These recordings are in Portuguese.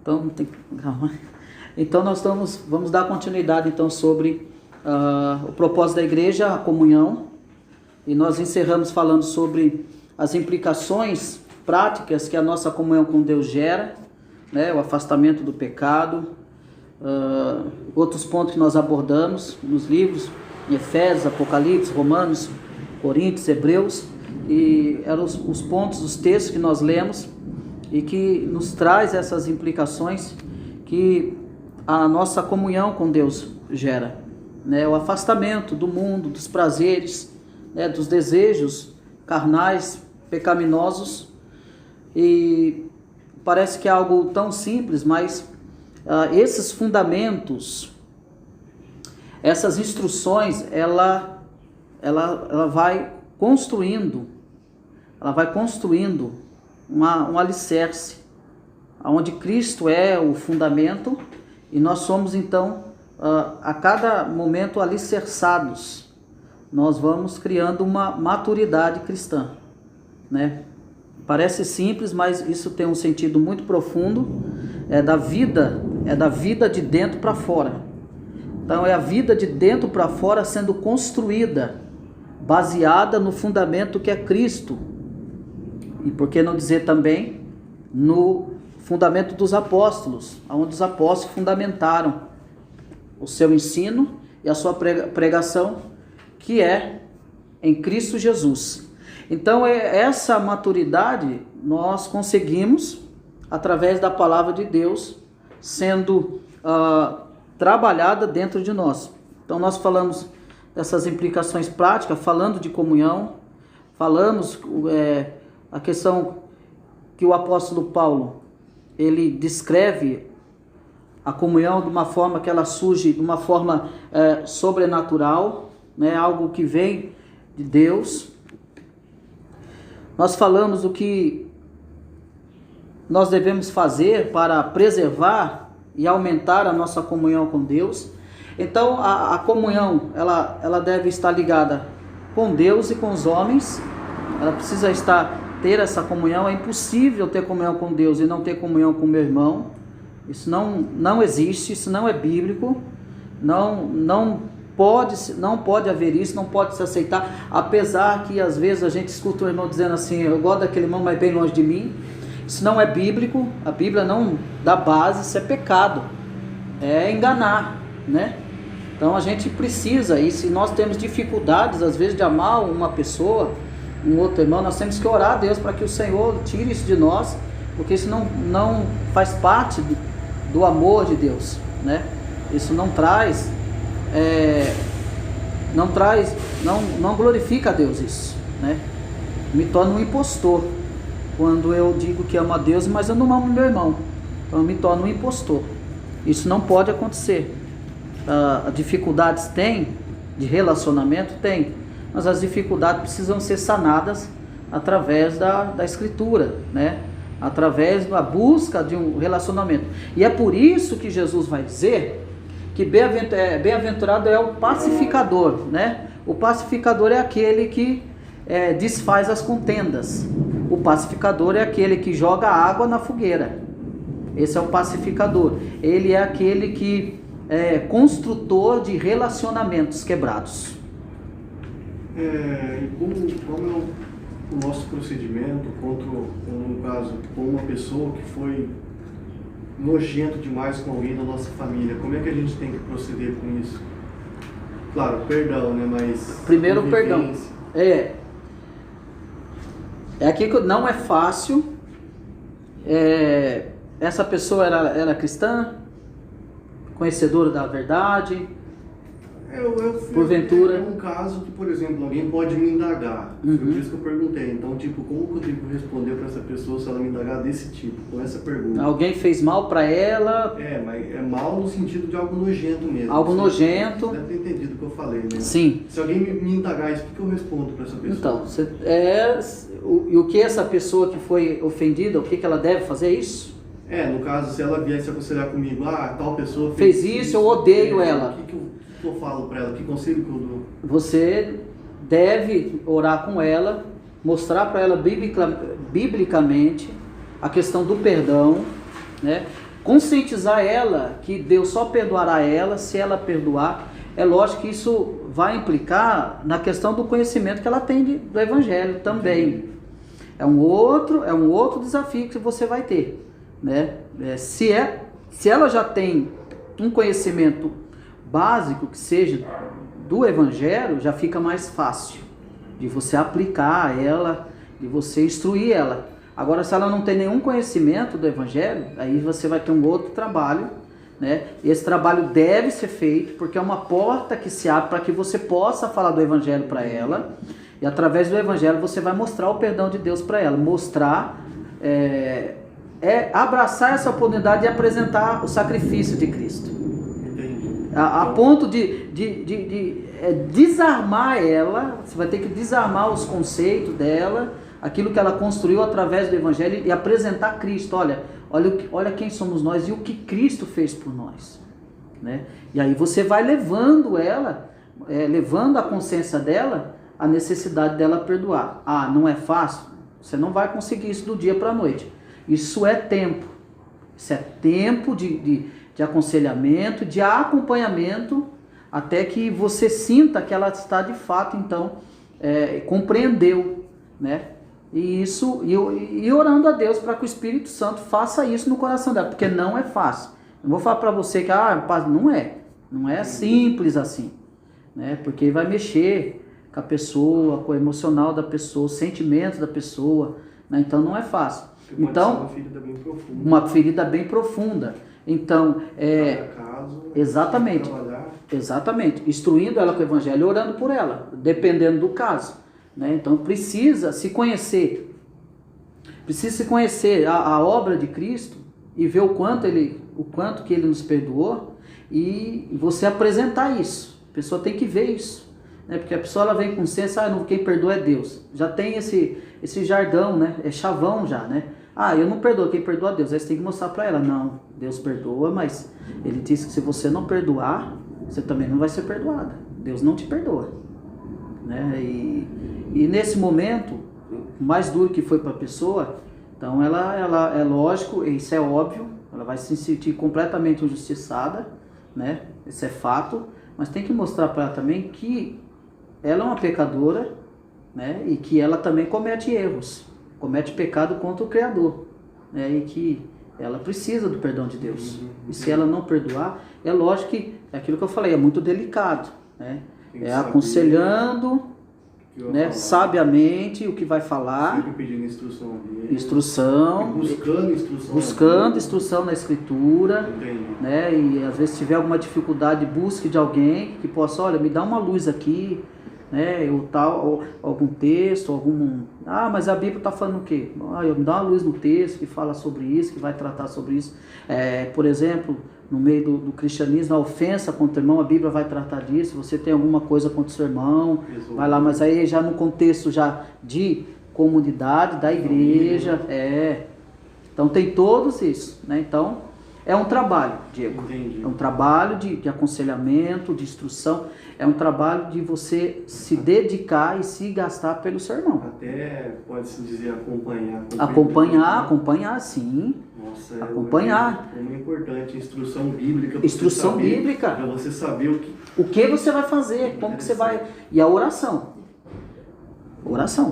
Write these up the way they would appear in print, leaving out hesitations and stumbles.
Então, calma. Então vamos dar continuidade então sobre o propósito da igreja, a comunhão. E nós encerramos falando sobre as implicações práticas que a nossa comunhão com Deus gera, né? O afastamento do pecado, outros pontos que nós abordamos nos livros, em Efésios, Apocalipse, Romanos, Coríntios, Hebreus, e eram os pontos, os textos que nós lemos e que nos traz essas implicações que a nossa comunhão com Deus gera, né? O afastamento do mundo, dos prazeres, né? Dos desejos carnais, pecaminosos. E parece que é algo tão simples, mas esses fundamentos, essas instruções, ela vai construindo um alicerce, onde Cristo é o fundamento e nós somos então a cada momento alicerçados. Nós vamos criando uma maturidade cristã, né? Parece simples, mas isso tem um sentido muito profundo. É da vida de dentro para fora. Então é a vida de dentro para fora sendo construída, baseada no fundamento que é Cristo. E por que não dizer também no fundamento dos apóstolos, onde os apóstolos fundamentaram o seu ensino e a sua pregação, que é em Cristo Jesus. Então essa maturidade nós conseguimos através da palavra de Deus sendo trabalhada dentro de nós. Então nós falamos dessas implicações práticas, falando de comunhão, falamos a questão que o apóstolo Paulo, ele descreve a comunhão de uma forma que ela surge de uma forma sobrenatural, né? Algo que vem de Deus. Nós falamos o que nós devemos fazer para preservar e aumentar a nossa comunhão com Deus. Então a comunhão ela deve estar ligada com Deus e com os homens. Ela precisa ter essa comunhão. É impossível ter comunhão com Deus e não ter comunhão com o meu irmão. Isso não existe, isso não é bíblico. Não pode haver isso, não pode se aceitar. Apesar que às vezes a gente escuta o irmão dizendo assim: eu gosto daquele irmão, mas bem longe de mim. Isso não é bíblico. A Bíblia não dá base. Isso é pecado, é enganar, né? Então a gente precisa, e se nós temos dificuldades às vezes de amar uma pessoa, um outro irmão, nós temos que orar a Deus para que o Senhor tire isso de nós, porque isso não faz parte do amor de Deus, né? Isso não glorifica a Deus isso, né? Me torna um impostor quando eu digo que amo a Deus, mas eu não amo meu irmão. Então eu me torno um impostor. Isso não pode acontecer. Dificuldades tem, de relacionamento tem, mas as dificuldades precisam ser sanadas através da Escritura, né? Através da busca de um relacionamento. E é por isso que Jesus vai dizer que bem-aventurado é o pacificador, né? O pacificador é aquele que desfaz as contendas. O pacificador é aquele que joga água na fogueira. Esse é o pacificador. Ele é aquele que é construtor de relacionamentos quebrados. E como é o nosso procedimento no caso, com uma pessoa que foi nojento demais com alguém da nossa família, como é que a gente tem que proceder com isso? Claro, perdão, né? Mas primeiro perdão. É aqui que não é fácil. Essa pessoa era cristã, conhecedora da verdade. Porventura. É um caso que, por exemplo, alguém pode me indagar. Foi por isso que eu perguntei. Então, como que eu tenho que responder para essa pessoa se ela me indagar desse tipo, com essa pergunta? Alguém fez mal para ela? Mas é mal no sentido de algo nojento mesmo. Algo nojento. Você deve ter entendido o que eu falei, né? Sim. Se alguém me indagar isso, o que eu respondo para essa pessoa? Então, o que essa pessoa que foi ofendida, o que ela deve fazer? Isso? No caso, se ela viesse aconselhar comigo, tal pessoa fez isso, eu odeio ela. O que eu falo para ela? Que conselho que eu dou? Você deve orar com ela, mostrar para ela biblicamente a questão do perdão, né? conscientizar ela que Deus só perdoará ela se ela perdoar. É lógico que isso vai implicar na questão do conhecimento que ela tem do Evangelho também. É um outro desafio que você vai ter, né? Se ela já tem um conhecimento básico que seja do Evangelho, já fica mais fácil de você aplicar ela, de você instruir ela. Agora, se ela não tem nenhum conhecimento do Evangelho, aí você vai ter um outro trabalho, né? Esse trabalho deve ser feito, porque é uma porta que se abre para que você possa falar do Evangelho para ela, e através do Evangelho você vai mostrar o perdão de Deus para ela. Mostrar, abraçar essa oportunidade e apresentar o sacrifício de Cristo. A ponto de desarmar ela. Você vai ter que desarmar os conceitos dela, aquilo que ela construiu através do Evangelho, e apresentar Cristo. Olha quem somos nós e o que Cristo fez por nós, né? E aí você vai levando ela, levando a consciência dela, a necessidade dela perdoar. Não é fácil? Você não vai conseguir isso do dia para a noite. Isso é tempo. Isso é tempo de aconselhamento, de acompanhamento, até que você sinta que ela está de fato, então, compreendeu, né? E orando a Deus para que o Espírito Santo faça isso no coração dela, porque não é fácil. Não vou falar para você que não é simples assim, né? Porque vai mexer com a pessoa, com o emocional da pessoa, os sentimentos da pessoa, né? Então não é fácil. Então, uma ferida bem profunda. Uma ferida bem profunda. Então, exatamente, instruindo ela com o Evangelho, orando por ela, dependendo do caso, né? Então precisa se conhecer a obra de Cristo e ver o quanto que ele nos perdoou, e você apresentar isso. A pessoa tem que ver isso, né? Porque a pessoa ela vem com senso, quem perdoa é Deus. Já tem esse jargão, né? É chavão já, né? Eu não perdoo, quem perdoa é Deus. Aí você tem que mostrar para ela, não, Deus perdoa, mas ele disse que se você não perdoar, você também não vai ser perdoada. Deus não te perdoa, né? E nesse momento, o mais duro que foi para a pessoa, então ela é lógico, isso é óbvio, ela vai se sentir completamente injustiçada, né? Isso é fato, mas tem que mostrar para ela também que ela é uma pecadora, né? E que ela também comete erros, comete pecado contra o Criador, né? E que ela precisa do perdão de Deus. E se ela não perdoar, é lógico que é aquilo que eu falei, é muito delicado, né? Aconselhando, né, sabiamente o que vai falar. Sempre pedindo instrução. Buscando instrução na Escritura. Entendi. Né? E às vezes se tiver alguma dificuldade, busque de alguém que possa, me dá uma luz aqui, né? Ou algum texto, mas a Bíblia está falando o quê? Me dá uma luz no texto que fala sobre isso, que vai tratar sobre isso. Por exemplo, no meio do cristianismo, a ofensa contra o irmão, a Bíblia vai tratar disso. Você tem alguma coisa contra o seu irmão, vai lá, mas aí já no contexto já de comunidade, da igreja, Então tem todos isso, né? Então é um trabalho, Diego. Entendi. É um trabalho de aconselhamento, de instrução, é um trabalho de você se dedicar e se gastar pelo seu irmão. Até pode-se dizer Acompanhar, sim. Nossa, acompanhar. É muito importante, instrução bíblica. Para você saber o que você vai fazer, como que você vai. E a oração.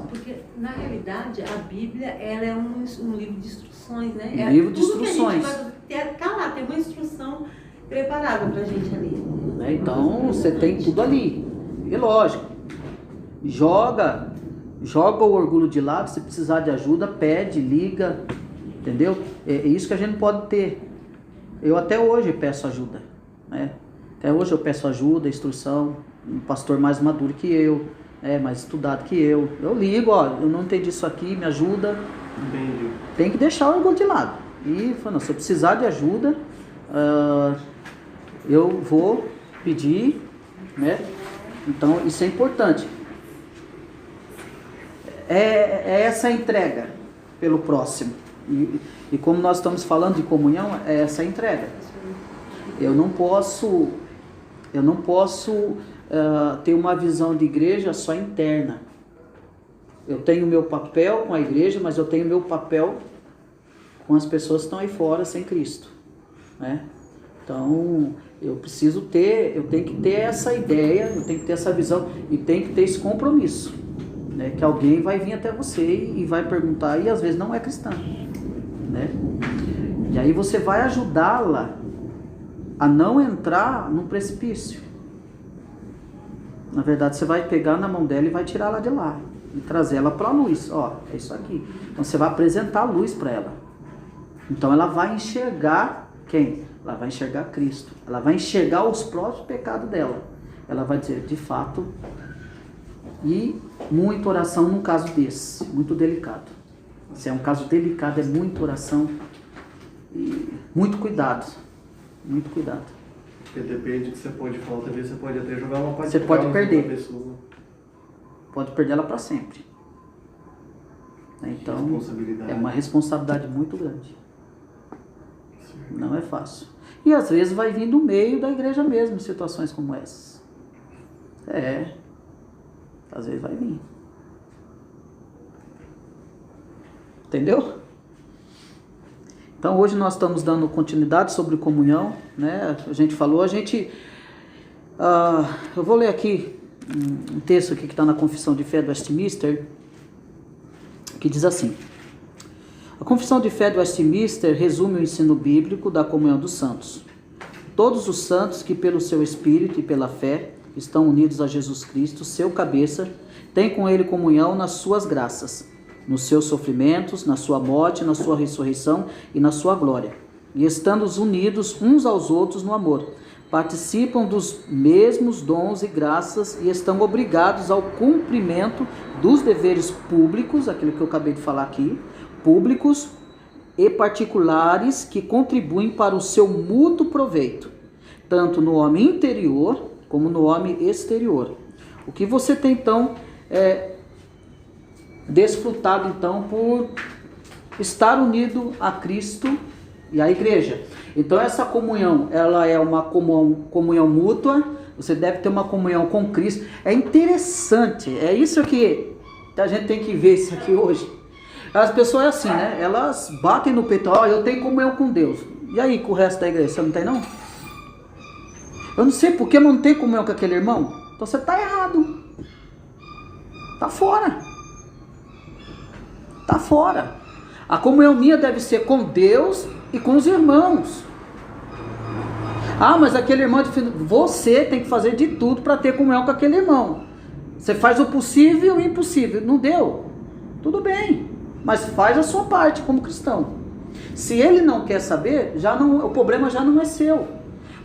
Porque, na realidade, a Bíblia ela é um livro de instruções, né? Um livro de instruções. Tá lá, tem uma instrução preparada pra gente ali. Então, você tem tudo ali. E lógico, joga o orgulho de lado, se precisar de ajuda, pede, liga, entendeu? É isso que a gente pode ter. Eu até hoje peço ajuda, né? Até hoje eu peço ajuda, instrução, um pastor mais maduro que eu, mais estudado que eu. Eu ligo, eu não entendi isso aqui, me ajuda. Entendi. Tem que deixar o orgulho de lado. E fala, se eu precisar de ajuda, eu vou pedir, né? Então isso é importante. É essa entrega pelo próximo. E como nós estamos falando de comunhão, é essa entrega. Eu não posso ter uma visão de igreja só interna. Eu tenho o meu papel com a igreja, mas eu tenho o meu papel com as pessoas que estão aí fora sem Cristo. né? Então, eu tenho que ter essa ideia, eu tenho que ter essa visão e tenho que ter esse compromisso, né? Que alguém vai vir até você e vai perguntar, e às vezes não é cristã, né? E aí você vai ajudá-la a não entrar num precipício. Na verdade, você vai pegar na mão dela e vai tirá-la de lá e trazer ela para a luz. Ó, é isso aqui. Então você vai apresentar a luz para ela. Então ela vai enxergar quem? Ela vai enxergar Cristo. Ela vai enxergar os próprios pecados dela. Ela vai dizer, de fato, e muita oração num caso desse, muito delicado. Se é um caso delicado, é muita oração e muito cuidado. Muito cuidado. Porque depende do que você pode falar, talvez você pode até jogar uma parte. Você pode perder. Pessoa. Pode perder ela para sempre. Então, é uma responsabilidade muito grande. Sim. Não é fácil. E às vezes vai vir do meio da igreja mesmo, situações como essas. Às vezes vai vir. Entendeu? Então hoje nós estamos dando continuidade sobre comunhão, né? A gente falou, eu vou ler aqui um texto aqui que está na Confissão de Fé de Westminster, que diz assim: a Confissão de Fé de Westminster resume o ensino bíblico da comunhão dos santos. Todos os santos que pelo seu espírito e pela fé estão unidos a Jesus Cristo, seu cabeça, têm com ele comunhão nas suas graças, nos seus sofrimentos, na sua morte, na sua ressurreição e na sua glória. E estando unidos uns aos outros no amor, participam dos mesmos dons e graças e estão obrigados ao cumprimento dos deveres públicos, aquilo que eu acabei de falar aqui, públicos e particulares que contribuem para o seu mútuo proveito, tanto no homem interior como no homem exterior. O que você tem então desfrutado então por estar unido a Cristo e à igreja. Então essa comunhão, ela é uma comunhão mútua, você deve ter uma comunhão com Cristo. É interessante, é isso que a gente tem que ver isso aqui hoje. As pessoas é assim, né? Elas batem no peito, eu tenho comunhão com Deus. E aí com o resto da igreja, você não tem não? Eu não sei por que não tem comunhão com aquele irmão. Então você está errado. Está fora. Está fora. A comunhão minha deve ser com Deus e com os irmãos. Mas aquele irmão, você tem que fazer de tudo para ter comunhão com aquele irmão. Você faz o possível e o impossível. Não deu? Tudo bem. Mas faz a sua parte como cristão. Se ele não quer saber, o problema já não é seu.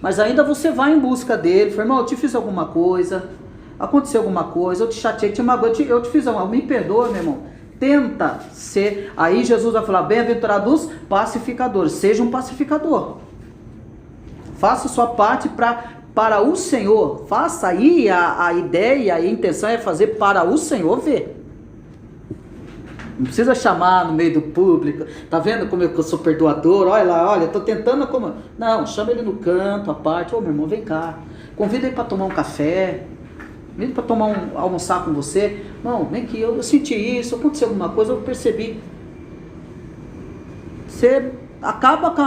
Mas ainda você vai em busca dele. Fala, irmão, eu te fiz alguma coisa. Aconteceu alguma coisa. Eu te chateei, te magoei. Eu te fiz alguma coisa. Me perdoa, meu irmão. Tenta ser. Aí Jesus vai falar, bem-aventurados os pacificadores. Seja um pacificador. Faça a sua parte para o Senhor. Faça aí a ideia, a intenção é fazer para o Senhor ver. Não precisa chamar no meio do público. Tá vendo como eu sou perdoador? Olha lá, eu tô tentando como. Não, chama ele no canto, à parte. Meu irmão, vem cá. Convida ele para tomar um café. Mesmo para almoçar com você. Não, vem aqui, eu senti isso, aconteceu alguma coisa, eu percebi. Você acaba com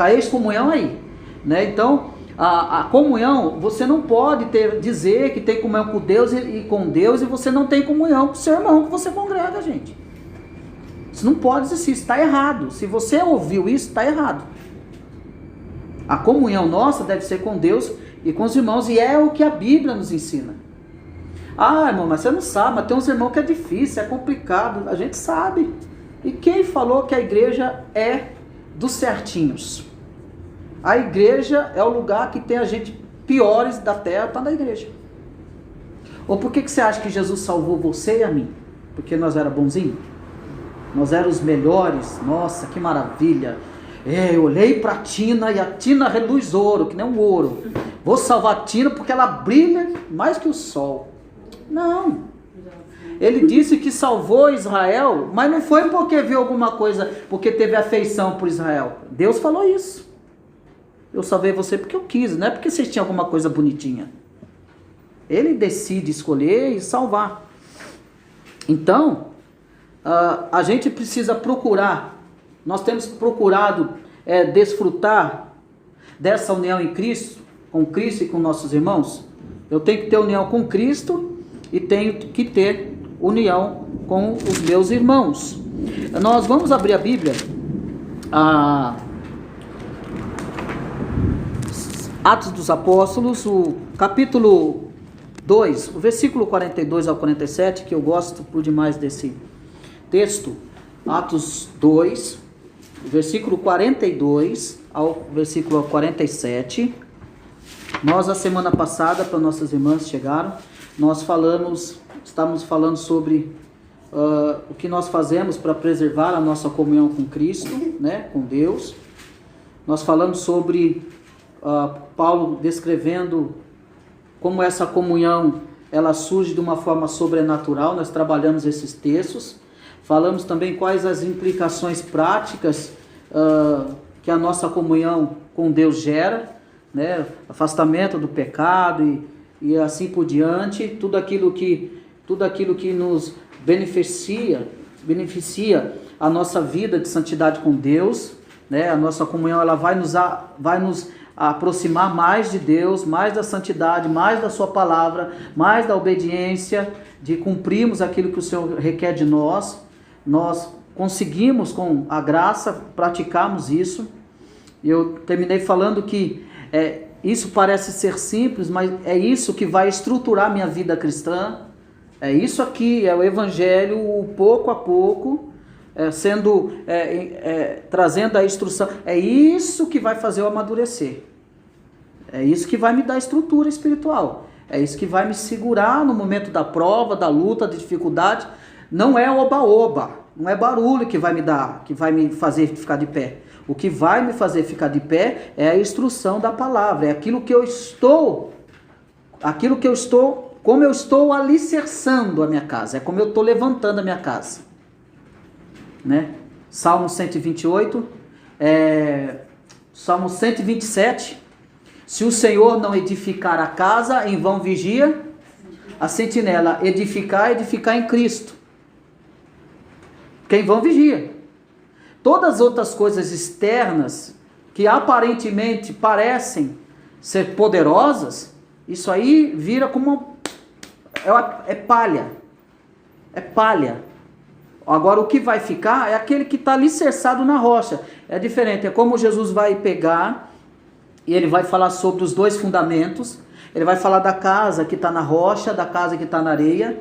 a ex-comunhão aí, né? Então, a comunhão, você não pode dizer que tem comunhão com Deus e com Deus e você não tem comunhão com o seu irmão que você congrega, gente. Você não pode dizer isso, está errado. Se você ouviu isso, está errado. A comunhão nossa deve ser com Deus e com os irmãos, e é o que a Bíblia nos ensina. Irmão, mas você não sabe, mas tem uns irmãos que é difícil, é complicado, a gente sabe. E quem falou que a igreja é dos certinhos? A igreja é o lugar que tem a gente piores da terra, está na igreja. Ou por que você acha que Jesus salvou você e a mim? Porque nós era bonzinho? Nós éramos os melhores? Nossa, que maravilha! Eu olhei para a Tina e a Tina reluz ouro, que nem um ouro. Vou salvar a Tina porque ela brilha mais que o sol. Não. Ele disse que salvou Israel, mas não foi porque viu alguma coisa, porque teve afeição por Israel. Deus falou isso. Eu salvei você porque eu quis, não é porque vocês tinham alguma coisa bonitinha. Ele decide escolher e salvar. Então, a gente precisa procurar, nós temos procurado desfrutar dessa união em Cristo, com Cristo e com nossos irmãos? Eu tenho que ter união com Cristo e tenho que ter união com os meus irmãos. Nós vamos abrir a Bíblia, Atos dos Apóstolos, o capítulo 2, o versículo 42 ao 47, que eu gosto por demais desse texto. Atos 2, versículo 42 ao versículo 47. Nós, a semana passada, para nossas irmãs chegaram, estávamos falando sobre o que nós fazemos para preservar a nossa comunhão com Cristo, né, com Deus. Nós falamos sobre Paulo descrevendo como essa comunhão ela surge de uma forma sobrenatural. Nós trabalhamos esses textos. Falamos também quais as implicações práticas que a nossa comunhão com Deus gera, né? Afastamento do pecado e assim por diante, tudo aquilo que nos beneficia a nossa vida de santidade com Deus, né? A nossa comunhão ela vai nos aproximar mais de Deus, mais da santidade, mais da sua palavra, mais da obediência, de cumprirmos aquilo que o Senhor requer de nós. Nós conseguimos, com a graça, praticarmos isso. Eu terminei falando que isso parece ser simples, mas é isso que vai estruturar minha vida cristã. É isso aqui, é o Evangelho, pouco a pouco, trazendo a instrução. É isso que vai fazer eu amadurecer. É isso que vai me dar estrutura espiritual. É isso que vai me segurar no momento da prova, da luta, da dificuldade. Não é oba-oba, não é barulho que vai me dar, que vai me fazer ficar de pé. O que vai me fazer ficar de pé é a instrução da palavra, é como eu estou alicerçando a minha casa, é como eu estou levantando a minha casa. Né? Salmo 128, Salmo 127, se o Senhor não edificar a casa, em vão vigia a sentinela. Edificar em Cristo. Quem vão vigia. Todas as outras coisas externas que aparentemente parecem ser poderosas, isso aí vira como palha. É palha. Agora o que vai ficar é aquele que está alicerçado na rocha. É diferente, é como Jesus vai pegar e ele vai falar sobre os dois fundamentos. Ele vai falar da casa que está na rocha, da casa que está na areia.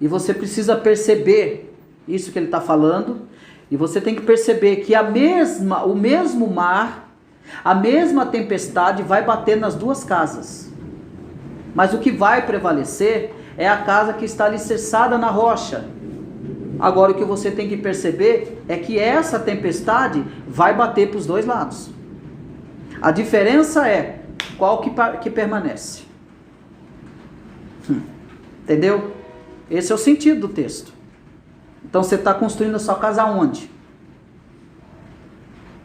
E você precisa perceber isso que ele está falando, e você tem que perceber que o mesmo mar, a mesma tempestade vai bater nas duas casas, mas o que vai prevalecer é a casa que está alicerçada na rocha. Agora o que você tem que perceber é que essa tempestade vai bater para os dois lados. A diferença é qual que permanece. Entendeu? Esse é o sentido do texto. Então você está construindo a sua casa aonde?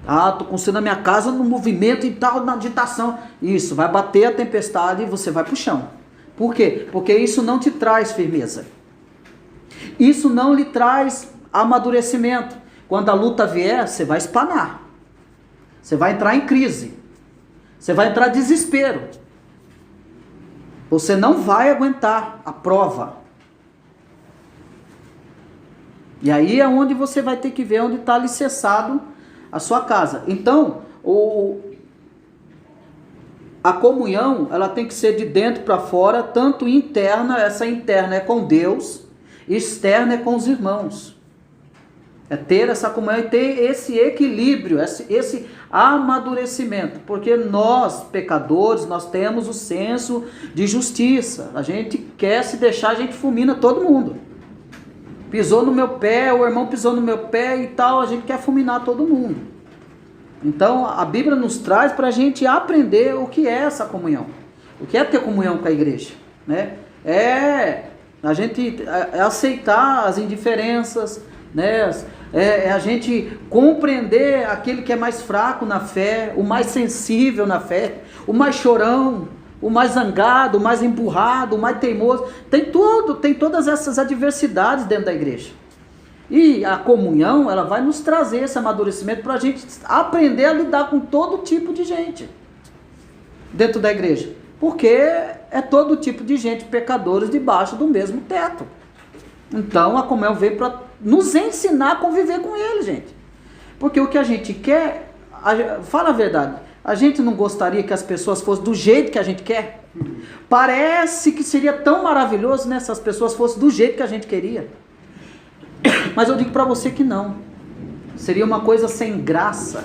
Estou construindo a minha casa no movimento e tal, na agitação. Isso, vai bater a tempestade e você vai para o chão. Por quê? Porque isso não te traz firmeza. Isso não lhe traz amadurecimento. Quando a luta vier, você vai espanar. Você vai entrar em crise. Você vai entrar em desespero. Você não vai aguentar a prova. E aí é onde você vai ter que ver onde está alicerçado a sua casa. Então, a comunhão, ela tem que ser de dentro para fora, tanto interna, essa interna é com Deus, externa é com os irmãos. É ter essa comunhão e ter esse equilíbrio, esse amadurecimento. Porque nós, pecadores, nós temos o senso de justiça. A gente quer se deixar, a gente fulmina todo mundo. Pisou no meu pé, o irmão pisou no meu pé e tal, a gente quer fulminar todo mundo. Então a Bíblia nos traz para a gente aprender o que é essa comunhão. O que é ter comunhão com a igreja, né? É aceitar as indiferenças, né? É a gente compreender aquele que é mais fraco na fé, o mais sensível na fé, o mais chorão, o mais zangado, o mais empurrado, o mais teimoso. Tem todas essas adversidades dentro da igreja. E a comunhão, ela vai nos trazer esse amadurecimento para a gente aprender a lidar com todo tipo de gente dentro da igreja. Porque é todo tipo de gente, pecadores, debaixo do mesmo teto. Então a comunhão veio para nos ensinar a conviver com ele, gente. Porque o que a gente quer, fala a verdade, a gente não gostaria que as pessoas fossem do jeito que a gente quer? Parece que seria tão maravilhoso, né, se as pessoas fossem do jeito que a gente queria. Mas eu digo para você que não. Seria uma coisa sem graça,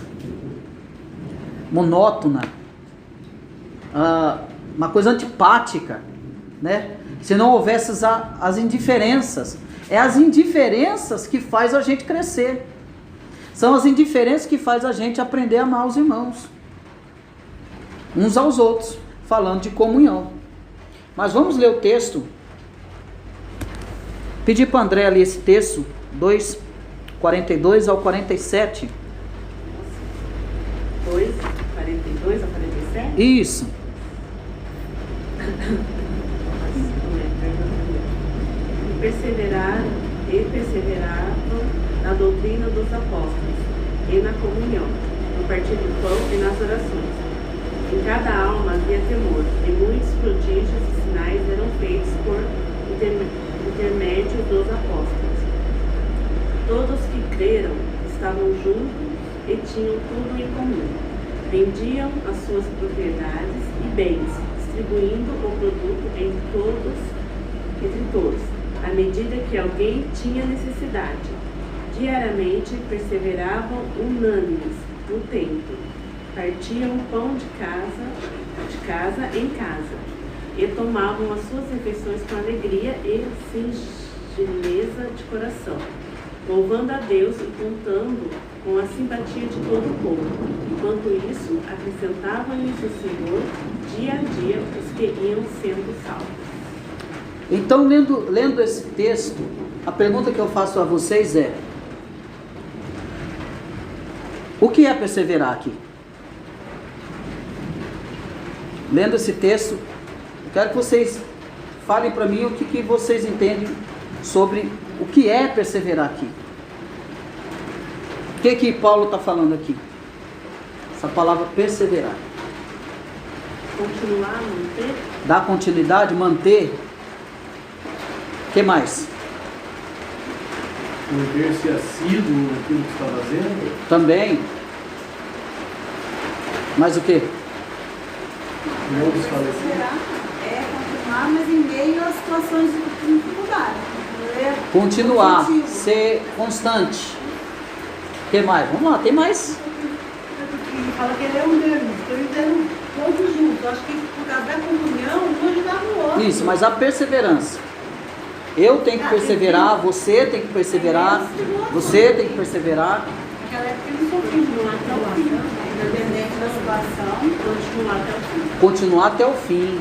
monótona, uma coisa antipática, né? Se não houvesse as indiferenças. É as indiferenças que faz a gente crescer. São as indiferenças que faz a gente aprender a amar os irmãos, uns aos outros, falando de comunhão. Mas vamos ler o texto. Pedi para André ler esse texto, 2, 42 ao 47. 2, 42 ao 47? Isso. E perseveravam na doutrina dos apóstolos, e na comunhão, no partir do pão e nas orações. Em cada alma havia temor, e muitos prodígios e sinais eram feitos por intermédio dos apóstolos. Todos que creram estavam juntos e tinham tudo em comum. Vendiam as suas propriedades e bens, distribuindo o produto entre todos, à medida que alguém tinha necessidade. Diariamente perseveravam unânimes no templo, partiam pão de casa em casa, e tomavam as suas refeições com alegria e singeleza de coração, louvando a Deus e contando com a simpatia de todo o povo. Enquanto isso, acrescentavam-lhes o Senhor dia a dia os que iam sendo salvos. Então, lendo esse texto, a pergunta que eu faço a vocês é: o que é perseverar aqui? Lendo esse texto, eu quero que vocês falem para mim o que vocês entendem sobre o que é perseverar aqui. O que Paulo está falando aqui? Essa palavra perseverar. Continuar, manter. Dar continuidade, manter. O que mais? Manter-se assíduo naquilo que está fazendo. Também. Mais o que? Não desfalecer. Perseverar é continuar, mas em meio a situações de dificuldade. Continuar, ser constante. O que mais? Vamos lá, tem mais? Ele fala que ele é unânime, então eles eram todos juntos. Acho que por causa da comunhão, um ajudava o outro. Isso, mas a perseverança. Eu tenho que perseverar, você tem que perseverar, você tem que perseverar. Naquela época eles sofriam até o fim, independente da situação, continuar até o fim. Continuar até o fim.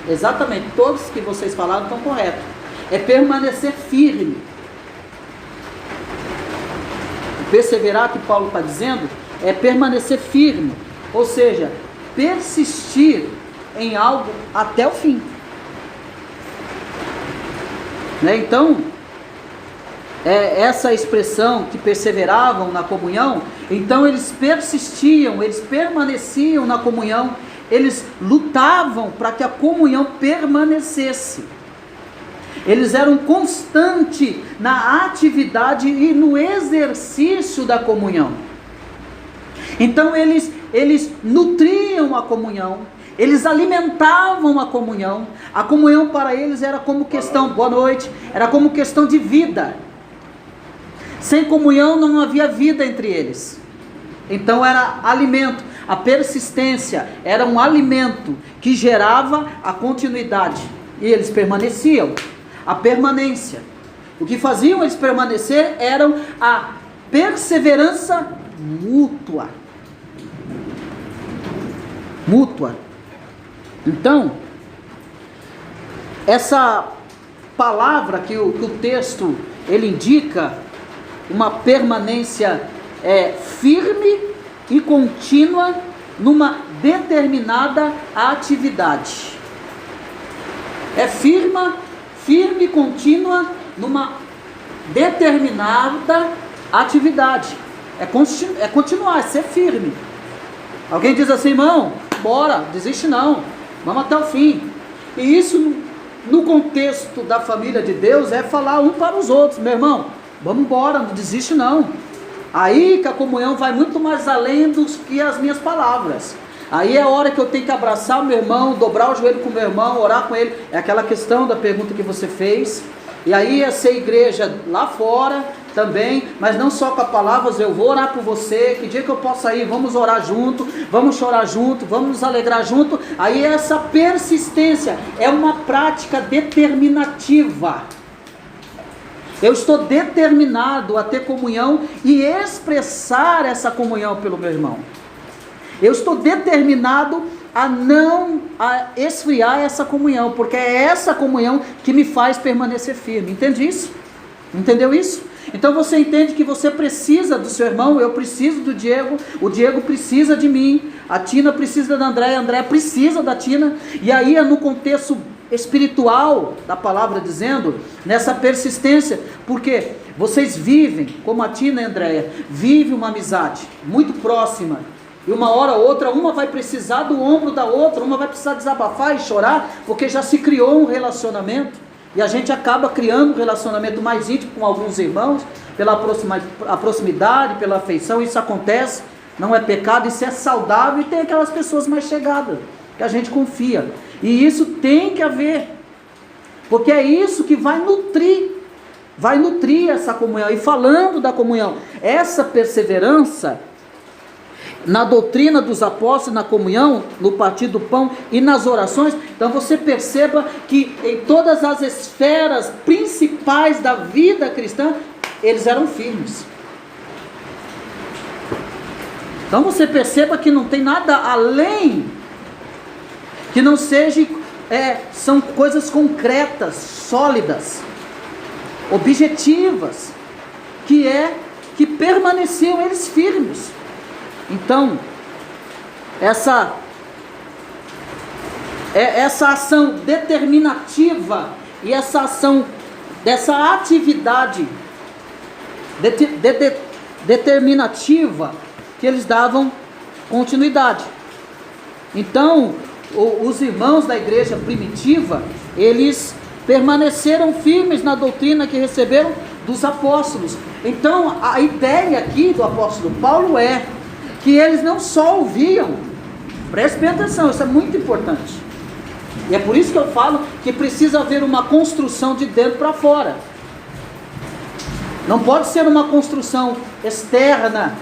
Exatamente, todos que vocês falaram estão corretos. É permanecer firme. Perseverar, que Paulo está dizendo, é permanecer firme. Ou seja, persistir em algo até o fim. Né? Então, essa expressão que perseveravam na comunhão, então eles persistiam, eles permaneciam na comunhão, eles lutavam para que a comunhão permanecesse. Eles eram constantes na atividade e no exercício da comunhão. Então eles nutriam a comunhão, eles alimentavam a comunhão. A comunhão para eles era como questão, boa noite, era como questão de vida. Sem comunhão não havia vida entre eles. Então era alimento. A persistência era um alimento que gerava a continuidade. E eles permaneciam. A permanência. O que faziam eles permanecer eram a perseverança mútua. Mútua. Então, essa palavra que o texto ele indica, uma permanência firme e contínua numa determinada atividade. É firme e contínua numa determinada atividade. É continuar, é ser firme. Alguém diz assim, irmão, bora, desiste não, vamos até o fim. E isso, no contexto da família de Deus, é falar um para os outros, meu irmão, vamos embora, não desiste não. Aí que a comunhão vai muito mais além dos que as minhas palavras. Aí é a hora que eu tenho que abraçar o meu irmão, dobrar o joelho com o meu irmão, orar com ele. É aquela questão da pergunta que você fez. E aí é ser igreja lá fora também, mas não só com as palavras, eu vou orar por você, que dia que eu possa ir, vamos orar junto, vamos chorar junto, vamos nos alegrar junto. Aí essa persistência é uma prática determinativa. Eu estou determinado a ter comunhão e expressar essa comunhão pelo meu irmão. Eu estou determinado a não esfriar essa comunhão, porque é essa comunhão que me faz permanecer firme. Entende isso? Entendeu isso? Então você entende que você precisa do seu irmão, eu preciso do Diego, o Diego precisa de mim, a Tina precisa da Andréia, a Andréia precisa da Tina, e aí é no contexto espiritual da palavra dizendo, nessa persistência, porque vocês vivem, como a Tina e a Andréia, vivem uma amizade muito próxima, e uma hora ou outra, uma vai precisar do ombro da outra, uma vai precisar desabafar e chorar, porque já se criou um relacionamento, e a gente acaba criando um relacionamento mais íntimo com alguns irmãos, pela proximidade, pela afeição, isso acontece, não é pecado, isso é saudável, e tem aquelas pessoas mais chegadas, que a gente confia, e isso tem que haver, porque é isso que vai nutrir essa comunhão. E falando da comunhão, essa perseverança na doutrina dos apóstolos, na comunhão, no partir do pão e nas orações, então você perceba que em todas as esferas principais da vida cristã, eles eram firmes. Então você perceba que não tem nada além, que não seja, são coisas concretas, sólidas, objetivas, que permaneciam eles firmes. Então, essa ação determinativa e essa ação dessa atividade determinativa que eles davam continuidade. Então, os irmãos da igreja primitiva, eles permaneceram firmes na doutrina que receberam dos apóstolos. Então, a ideia aqui do apóstolo Paulo é que eles não só ouviam, preste bem atenção, isso é muito importante, e é por isso que eu falo que precisa haver uma construção de dentro para fora, não pode ser uma construção externa,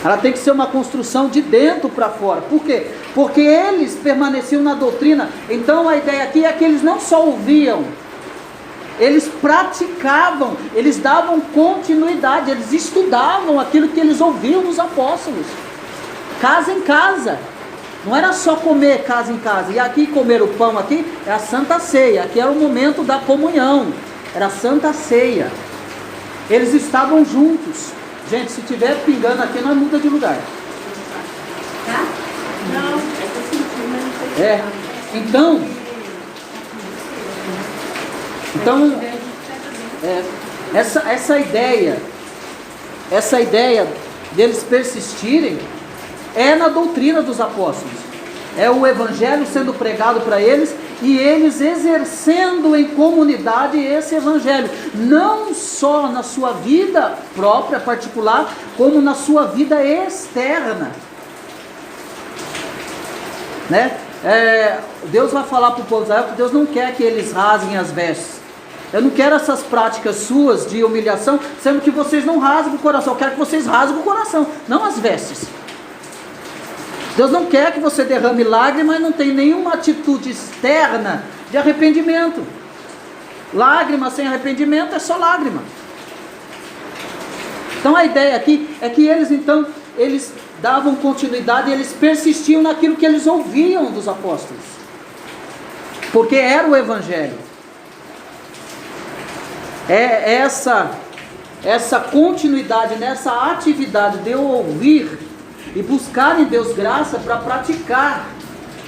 ela tem que ser uma construção de dentro para fora. Por quê? Porque eles permaneciam na doutrina. Então a ideia aqui é que eles não só ouviam, eles praticavam, eles davam continuidade, eles estudavam aquilo que eles ouviam dos apóstolos, casa em casa, não era só comer casa em casa, e aqui comer o pão aqui é a Santa Ceia, aqui era o momento da comunhão, era a Santa Ceia, eles estavam juntos. Gente, se estiver pingando aqui, nós muda de lugar. Tá? Não, é que eu senti, mas não sei se Então, essa ideia deles persistirem é na doutrina dos apóstolos, é o evangelho sendo pregado para eles e eles exercendo em comunidade esse evangelho, não só na sua vida própria, particular, como na sua vida externa, né? Deus vai falar para o povo de Israel que Deus não quer que eles rasguem as vestes. Eu não quero essas práticas suas de humilhação, sendo que vocês não rasgam o coração. Eu quero que vocês rasguem o coração, não as vestes. Deus não quer que você derrame lágrimas e não tem nenhuma atitude externa de arrependimento. Lágrima sem arrependimento é só lágrima. Então a ideia aqui é que eles davam continuidade e eles persistiam naquilo que eles ouviam dos apóstolos, porque era o evangelho. É essa continuidade nessa atividade de eu ouvir e buscar em Deus graça para praticar.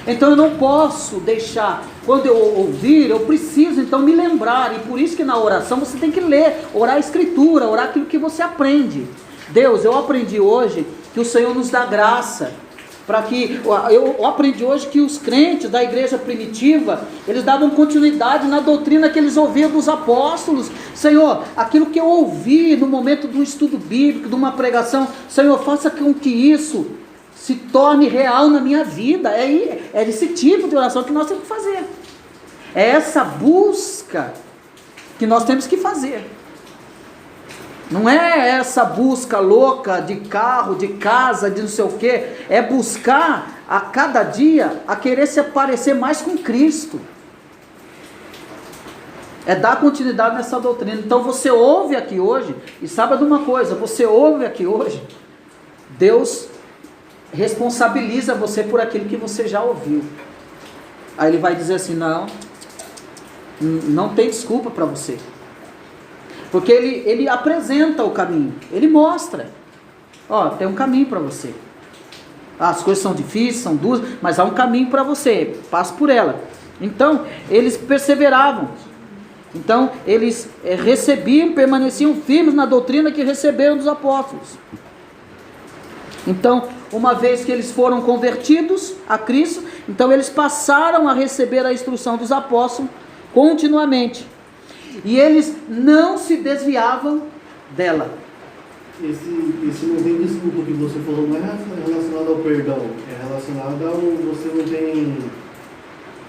Então eu não posso deixar, quando eu ouvir, eu preciso então me lembrar, e por isso que na oração você tem que ler, orar a Escritura, orar aquilo que você aprende. Deus, eu aprendi hoje que o Senhor nos dá graça, para que, eu aprendi hoje que os crentes da igreja primitiva, eles davam continuidade na doutrina que eles ouviam dos apóstolos. Senhor, aquilo que eu ouvi no momento de um estudo bíblico, de uma pregação, Senhor, faça com que isso se torne real na minha vida. É esse tipo de oração que nós temos que fazer. É essa busca que nós temos que fazer. Não é essa busca louca de carro, de casa, de não sei o quê. É buscar a cada dia a querer se parecer mais com Cristo. É dar continuidade nessa doutrina. Então você ouve aqui hoje, e saiba de uma coisa, você ouve aqui hoje, Deus responsabiliza você por aquilo que você já ouviu. Aí Ele vai dizer assim, não tem desculpa para você. Porque ele apresenta o caminho, ele mostra, tem um caminho para você. As coisas são difíceis, são duras, mas há um caminho para você, passe por ela. Então, eles perseveravam. Então, eles recebiam, permaneciam firmes na doutrina que receberam dos apóstolos. Então, uma vez que eles foram convertidos a Cristo, então eles passaram a receber a instrução dos apóstolos continuamente. E eles não se desviavam dela. Esse não tem desculpa que você falou, não é relacionado ao perdão, é relacionado ao você não tem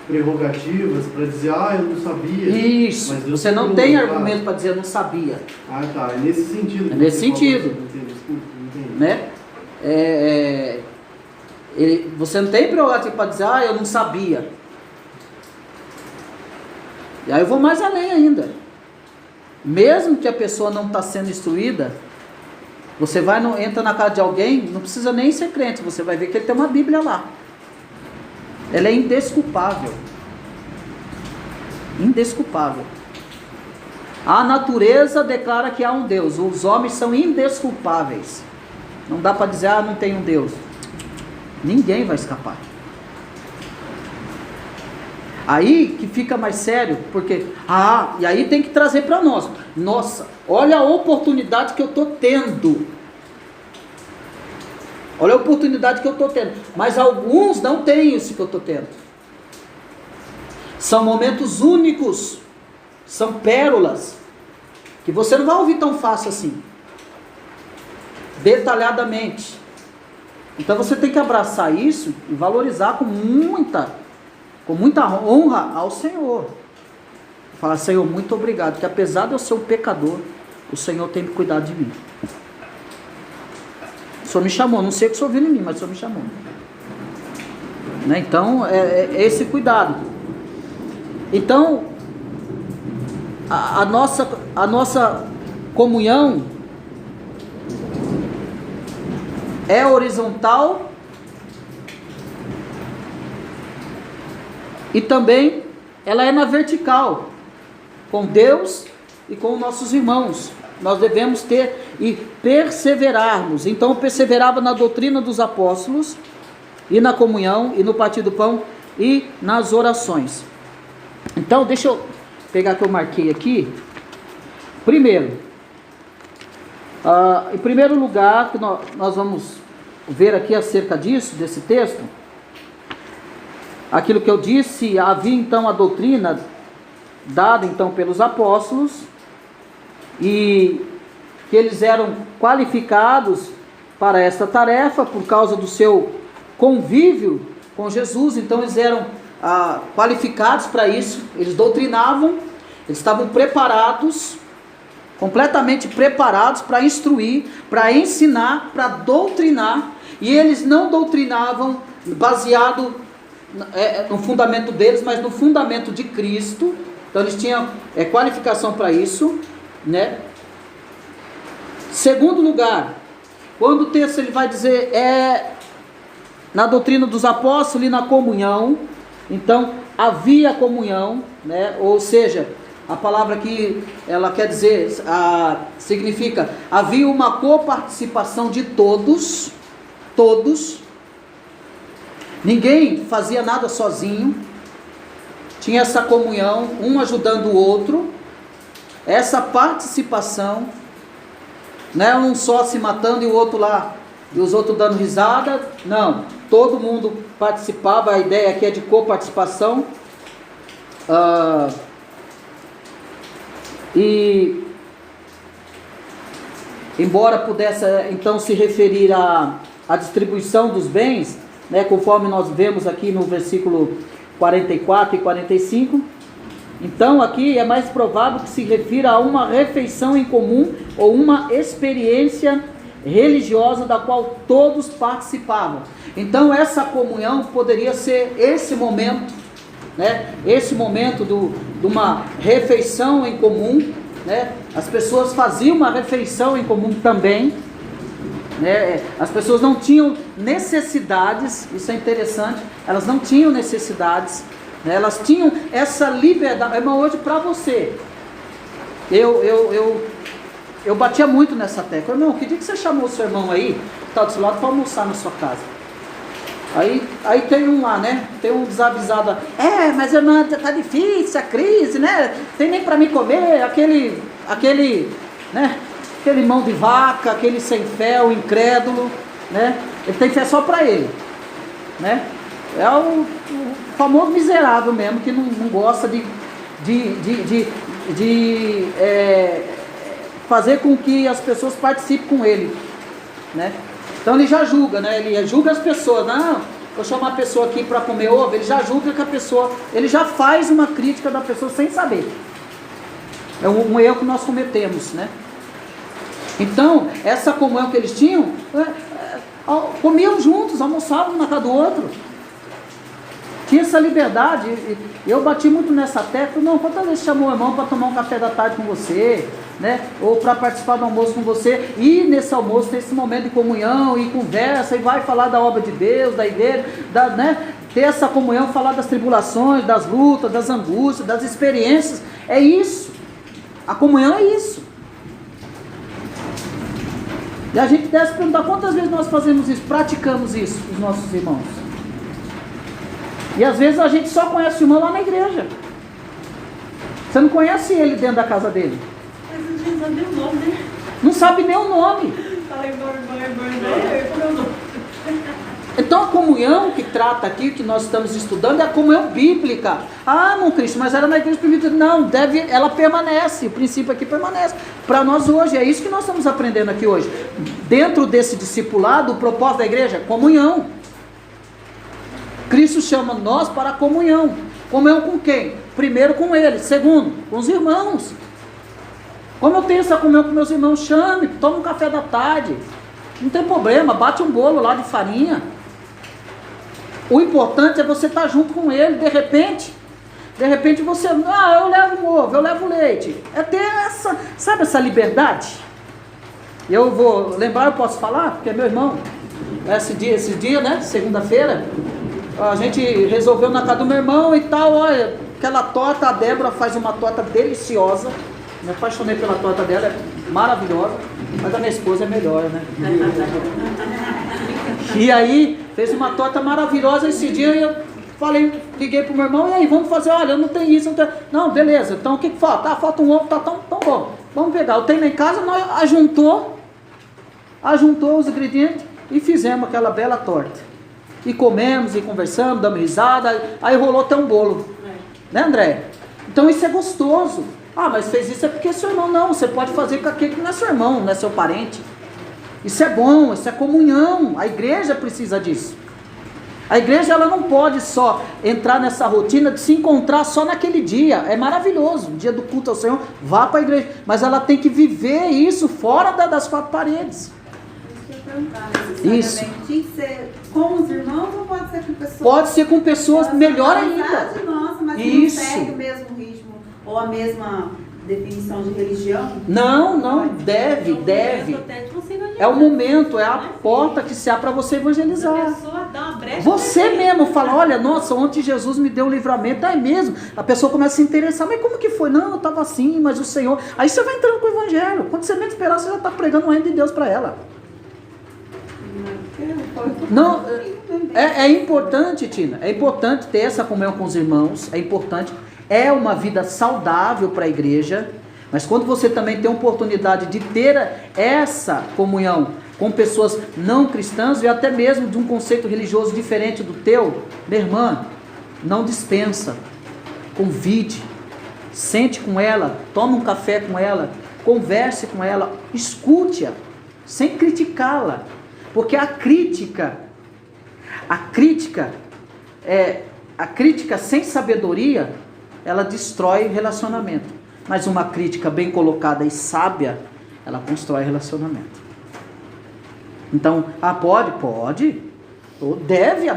prerrogativas para dizer, eu não sabia. Isso, mas você não tem argumento para dizer, eu não sabia. Tá, é nesse sentido. É nesse sentido. Não tem desculpa, não tem. Né? Você não tem prerrogativa para dizer, eu não sabia. E aí eu vou mais além ainda. Mesmo que a pessoa não está sendo instruída, você entra na casa de alguém, não precisa nem ser crente, você vai ver que ele tem uma Bíblia lá. Ela é indesculpável. Indesculpável. A natureza declara que há um Deus, os homens são indesculpáveis. Não dá para dizer, não tem um Deus. Ninguém vai escapar. Aí que fica mais sério, porque, e aí tem que trazer para nós. Nossa, olha a oportunidade que eu estou tendo. Olha a oportunidade que eu estou tendo. Mas alguns não têm isso que eu estou tendo. São momentos únicos. São pérolas. Que você não vai ouvir tão fácil assim. Detalhadamente. Então você tem que abraçar isso e valorizar com muita honra ao Senhor. Falar, Senhor, muito obrigado, que apesar de eu ser um pecador, o Senhor tem que cuidar de mim. O Senhor me chamou, não sei o que o Senhor viu em mim, mas o Senhor me chamou. Né? Então, é esse cuidado. Então, a nossa comunhão é horizontal e também ela é na vertical, com Deus e com nossos irmãos. Nós devemos ter e perseverarmos. Então perseverava na doutrina dos apóstolos, e na comunhão, e no partir do pão, e nas orações. Então deixa eu pegar que eu marquei aqui. Primeiro, em primeiro lugar, que nós vamos ver aqui acerca disso, desse texto, aquilo que eu disse, havia então a doutrina dada então pelos apóstolos, e que eles eram qualificados para esta tarefa por causa do seu convívio com Jesus. Então eles eram qualificados para isso, eles doutrinavam, eles estavam preparados, completamente preparados para instruir, para ensinar, para doutrinar, e eles não doutrinavam baseado no fundamento deles, mas no fundamento de Cristo. Então eles tinham qualificação para isso, né? Segundo lugar, quando o texto ele vai dizer na doutrina dos apóstolos e na comunhão, então havia comunhão, né? Ou seja, a palavra aqui ela quer dizer, significa havia uma coparticipação de todos. Ninguém fazia nada sozinho. tinha essa comunhão, um ajudando o outro, essa participação, não é um só se matando e o outro lá, e os outros dando risada, não, todo mundo participava, a ideia aqui é de coparticipação, e embora pudesse então se referir à distribuição dos bens, né, conforme nós vemos aqui no versículo 44 e 45, então aqui é mais provável que se refira a uma refeição em comum ou uma experiência religiosa da qual todos participavam. Então essa comunhão poderia ser esse momento, né? Esse momento de uma refeição em comum, né? As pessoas faziam uma refeição em comum também, né? As pessoas não tinham necessidades, isso é interessante, elas não tinham necessidades, né? Elas tinham essa liberdade. Irmão, hoje para você, eu batia muito nessa tecla. Irmão, que dia que você chamou o seu irmão aí, que está do seu lado, para almoçar na sua casa? Aí tem um lá, né? Tem um desavisado. Mas irmã, tá difícil a crise, né? Tem nem para me comer, aquele, né? Aquele mão de vaca, aquele sem fé, o incrédulo, né? Ele tem fé só para ele, né? É o famoso miserável mesmo, que não gosta de fazer com que as pessoas participem com ele, né? Então ele já julga, né? Ele julga as pessoas. Não, vou chamar a pessoa aqui para comer ovo. Ele já julga que a pessoa, ele já faz uma crítica da pessoa sem saber. É um erro que nós cometemos, né? Então, essa comunhão que eles tinham, comiam juntos, almoçavam na casa do outro. Tinha essa liberdade. Eu bati muito nessa tecla. Não, quantas vezes chamou o irmão para tomar um café da tarde com você, né? Ou para participar do almoço com você, e nesse almoço ter esse momento de comunhão e conversa, e vai falar da obra de Deus, da igreja, né? Ter essa comunhão, falar das tribulações, das lutas, das angústias, das experiências. É isso. A comunhão é isso. E a gente deve se perguntar quantas vezes nós fazemos isso, praticamos isso, os nossos irmãos. E às vezes a gente só conhece o irmão lá na igreja. Você não conhece ele dentro da casa dele. Mas a gente não sabe o nome, né? Não sabe nem o nome. Fala irmão, irmão. Então a comunhão que trata aqui, que nós estamos estudando, é a comunhão bíblica. Ah, não, Cristo, mas era na igreja primitiva. Não, ela permanece, o princípio aqui permanece. Para nós hoje, é isso que nós estamos aprendendo aqui hoje. Dentro desse discipulado, o propósito da igreja é comunhão. Cristo chama nós para a comunhão. Comunhão com quem? Primeiro com Ele, segundo, com os irmãos. Como eu tenho essa comunhão com meus irmãos, chame, toma um café da tarde. Não tem problema, bate um bolo lá de farinha. O importante é você estar junto com ele. De repente você, eu levo um ovo, eu levo leite. É ter essa, sabe, essa liberdade. Eu vou lembrar, eu posso falar, porque é meu irmão. Esse dia, né, segunda-feira, a gente resolveu na casa do meu irmão e tal, olha, aquela torta, a Débora faz uma torta deliciosa. Me apaixonei pela torta dela, é maravilhosa, mas a minha esposa é melhor, né? E aí, fez uma torta maravilhosa. Esse dia eu liguei pro meu irmão, e aí, vamos fazer, olha, eu não tenho isso, não tenho... Não, beleza, então o que falta? Falta um ovo, tá tão bom, vamos pegar. Eu tenho lá em casa, nós ajuntou os ingredientes e fizemos aquela bela torta. E comemos e conversamos, damos risada, aí rolou até um bolo, né, André? Então isso é gostoso. Mas fez isso é porque é seu irmão. Não, você pode fazer com aquele que não é seu irmão, não é seu parente. Isso é bom, isso é comunhão. A igreja precisa disso. A igreja, ela não pode só entrar nessa rotina de se encontrar só naquele dia. É maravilhoso, o dia do culto ao Senhor, vá para a igreja. Mas ela tem que viver isso fora das quatro paredes. Isso. Tinha que ser com os irmãos ou pode ser com pessoas? Pode ser com pessoas, melhor ainda. Nossa, mas isso. Não segue o mesmo ritmo ou a mesma definição de religião? Não, deve. É o momento, é a porta que se abre para você evangelizar. Você mesmo fala, olha, nossa, ontem Jesus me deu um livramento, é mesmo. A pessoa começa a se interessar, mas como que foi? Não, eu estava assim, mas o Senhor... Aí você vai entrando com o evangelho. Quando você menos esperar, você já está pregando o reino de Deus para ela. É importante, Tina, é importante ter essa comunhão com os irmãos, é importante, é uma vida saudável para a igreja, mas quando você também tem a oportunidade de ter essa comunhão com pessoas não cristãs e até mesmo de um conceito religioso diferente do teu, minha irmã, não dispensa, convide, sente com ela, tome um café com ela, converse com ela, escute-a, sem criticá-la, porque a crítica sem sabedoria, ela destrói relacionamento, mas uma crítica bem colocada e sábia, ela constrói relacionamento. Então, pode, deve,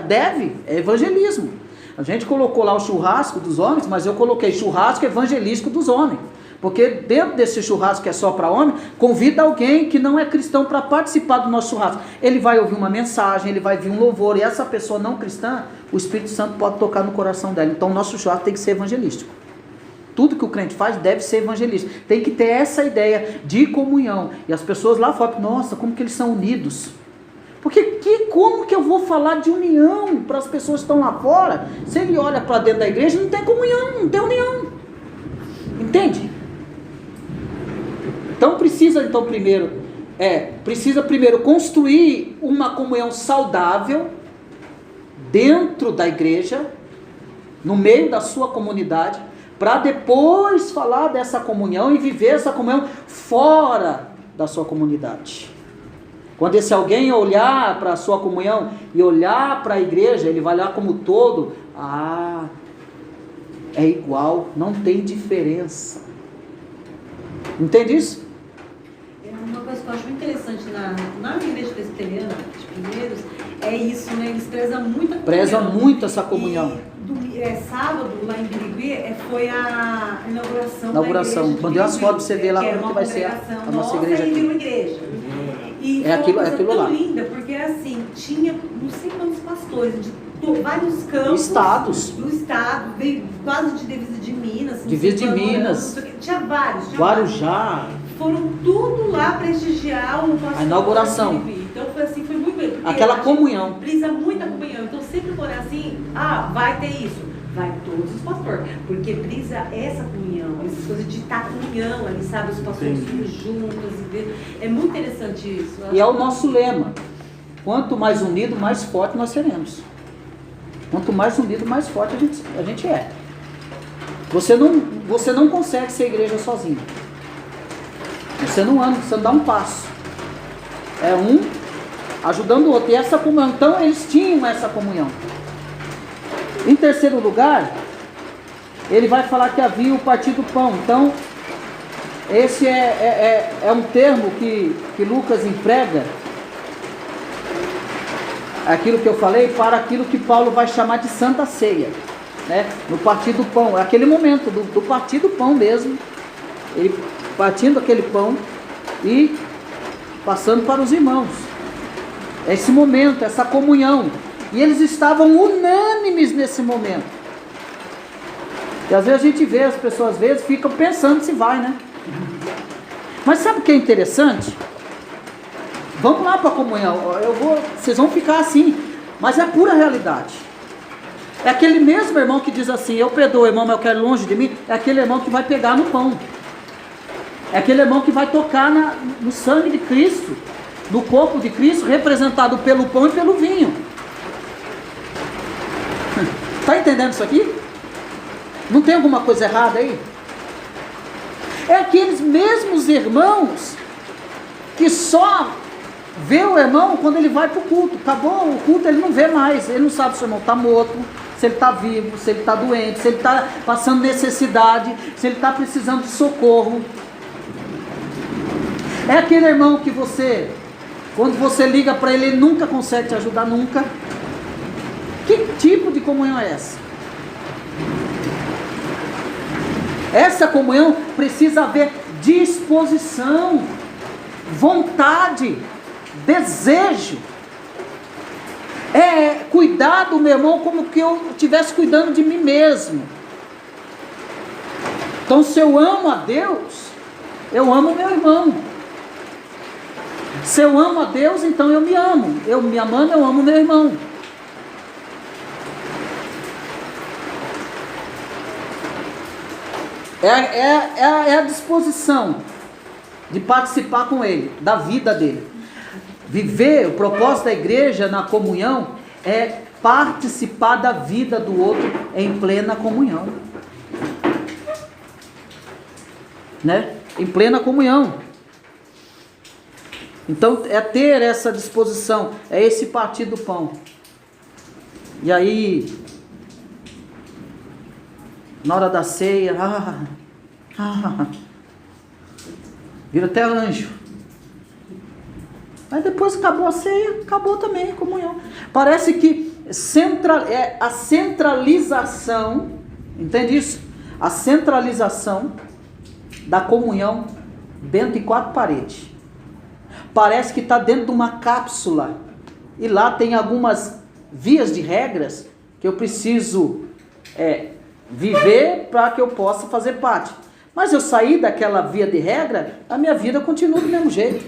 é evangelismo. A gente colocou lá o churrasco dos homens, mas eu coloquei churrasco evangelístico dos homens. Porque dentro desse churrasco que é só para homem, convida alguém que não é cristão para participar do nosso churrasco. Ele vai ouvir uma mensagem, ele vai ouvir um louvor, e essa pessoa não cristã, o Espírito Santo pode tocar no coração dela. Então o nosso churrasco tem que ser evangelístico. Tudo que o crente faz deve ser evangelístico. Tem que ter essa ideia de comunhão. E as pessoas lá fora, nossa, como que eles são unidos? Porque como que eu vou falar de união para as pessoas que estão lá fora? Se ele olha para dentro da igreja, não tem comunhão, não tem união. Entende? Então precisa primeiro construir uma comunhão saudável dentro da igreja, no meio da sua comunidade, para depois falar dessa comunhão e viver essa comunhão fora da sua comunidade. Quando esse alguém olhar para a sua comunhão e olhar para a igreja, ele vai olhar como todo, é igual, não tem diferença. Entende isso? Uma coisa que eu acho muito interessante na igreja presbiteriana, de primeiros, é isso, né? Eles prezam muito a comunhão. Preza muito essa comunhão. Sábado, lá em Birigui, foi a inauguração da Inauguração. igreja. Mandei umas fotos para você ver lá como que vai ser a nossa igreja aqui. Igreja. E É foi uma aquilo coisa lá. tão linda, porque assim, tinha não sei quantos pastores de vários campos. Estados. Do estado, veio quase de divisa de Minas. não Divisa sei de quanto, Minas. não sei o quê. Tinha vários. Guarujá. Foram tudo lá prestigiar o pastor. A inauguração. Então foi assim, foi muito bem. porque Aquela a gente comunhão. Brisa muita comunhão. Então sempre for assim, vai ter isso. Vai todos os pastores. Porque brisa essa comunhão, essas coisas de estar comunhão ali, sabe? Os pastores tudo juntos. É muito interessante isso. E é o nosso lema. Quanto mais unido, mais forte nós seremos. Quanto mais unido, mais forte a gente é. Você não consegue ser igreja sozinho. Você não dá um passo. É um ajudando o outro. E essa comunhão, então eles tinham essa comunhão. Em terceiro lugar, ele vai falar que havia o partir do pão. Então, esse é um termo que Lucas emprega, aquilo que eu falei, para aquilo que Paulo vai chamar de Santa Ceia, né? No partir do pão, é aquele momento do partir do pão mesmo, ele partindo aquele pão e passando para os irmãos, esse momento, essa comunhão, e eles estavam unânimes nesse momento. E às vezes a gente vê, as pessoas às vezes ficam pensando se vai, né? Mas sabe o que é interessante? Vamos lá para a comunhão, vocês vão ficar assim, mas é pura realidade. É aquele mesmo irmão que diz assim, eu perdoo, irmão, mas eu quero longe de mim. É aquele irmão que vai pegar no pão. É aquele irmão que vai tocar no sangue de Cristo, no corpo de Cristo, representado pelo pão e pelo vinho. Está entendendo isso aqui? Não tem alguma coisa errada aí? É aqueles mesmos irmãos que só vê o irmão quando ele vai para o culto. Acabou o culto, ele não vê mais. Ele não sabe se o irmão está morto, se ele está vivo, se ele está doente, se ele está passando necessidade, se ele está precisando de socorro. É aquele irmão que quando você liga para ele, ele nunca consegue te ajudar, nunca. Que tipo de comunhão é essa? Essa comunhão precisa haver disposição, vontade, desejo. É cuidar do meu irmão como que eu estivesse cuidando de mim mesmo. Então, se eu amo a Deus, eu amo o meu irmão. Se eu amo a Deus, então eu me amo. Eu me amando, eu amo o meu irmão. É a disposição de participar com ele, da vida dele. Viver, o propósito da igreja na comunhão é participar da vida do outro em plena comunhão. Né? Em plena comunhão. Então é ter essa disposição, é esse partir do pão. E aí, na hora da ceia, vira até anjo. Aí depois acabou a ceia, acabou também a comunhão. Parece que a centralização, entende isso? A centralização da comunhão dentro de 4 paredes. Parece que está dentro de uma cápsula. E lá tem algumas vias de regras que eu preciso viver para que eu possa fazer parte. Mas eu saí daquela via de regra, a minha vida continua do mesmo jeito.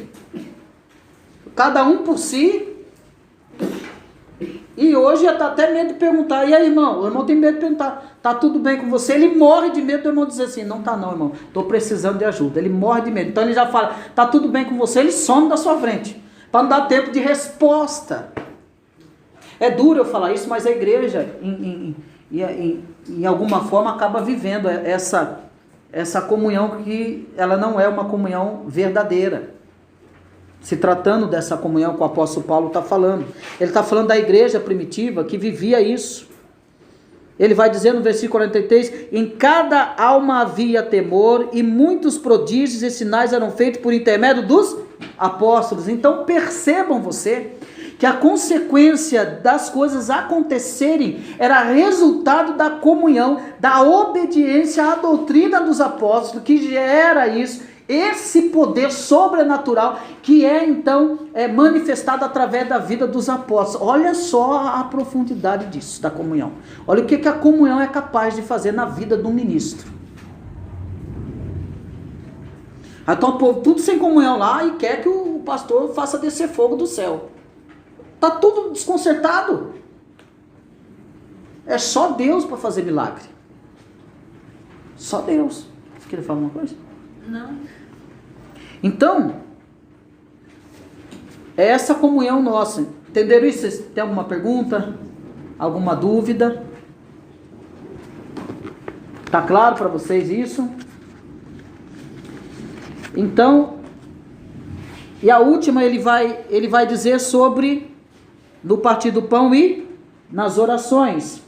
Cada um por si. E hoje eu tenho até medo de perguntar. E aí, irmão? O irmão tem medo de perguntar. Tá tudo bem com você? Ele morre de medo do irmão dizer assim, não tá não, irmão. Estou precisando de ajuda. Ele morre de medo. Então ele já fala, tá tudo bem com você? Ele some da sua frente. Para não dar tempo de resposta. É duro eu falar isso, mas a igreja, em alguma forma, acaba vivendo essa comunhão que ela não é uma comunhão verdadeira. Se tratando dessa comunhão que o apóstolo Paulo está falando. Ele está falando da igreja primitiva que vivia isso. Ele vai dizer no versículo 43, em cada alma havia temor e muitos prodígios e sinais eram feitos por intermédio dos apóstolos. Então percebam você que a consequência das coisas acontecerem era resultado da comunhão, da obediência à doutrina dos apóstolos, que gera isso. Esse poder sobrenatural que então manifestado através da vida dos apóstolos. Olha só a profundidade disso, da comunhão. Olha o que a comunhão é capaz de fazer na vida do ministro. Então o povo tudo sem comunhão lá e quer que o pastor faça descer fogo do céu. Está tudo desconcertado. É só Deus para fazer milagre. Só Deus. Você queria falar alguma coisa? Não. Então, é essa comunhão nossa. Entenderam isso? Vocês têm alguma pergunta? Alguma dúvida? Tá claro para vocês isso? Então, e a última ele vai dizer sobre no partir do pão e nas orações.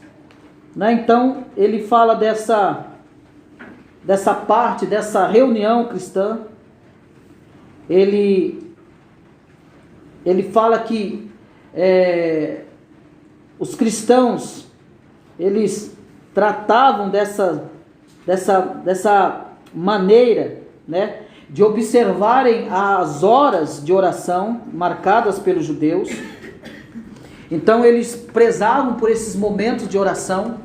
Né? Então, ele fala dessa parte, dessa reunião cristã. Ele fala que os cristãos, eles tratavam dessa maneira, né, de observarem as horas de oração marcadas pelos judeus. Então eles prezavam por esses momentos de oração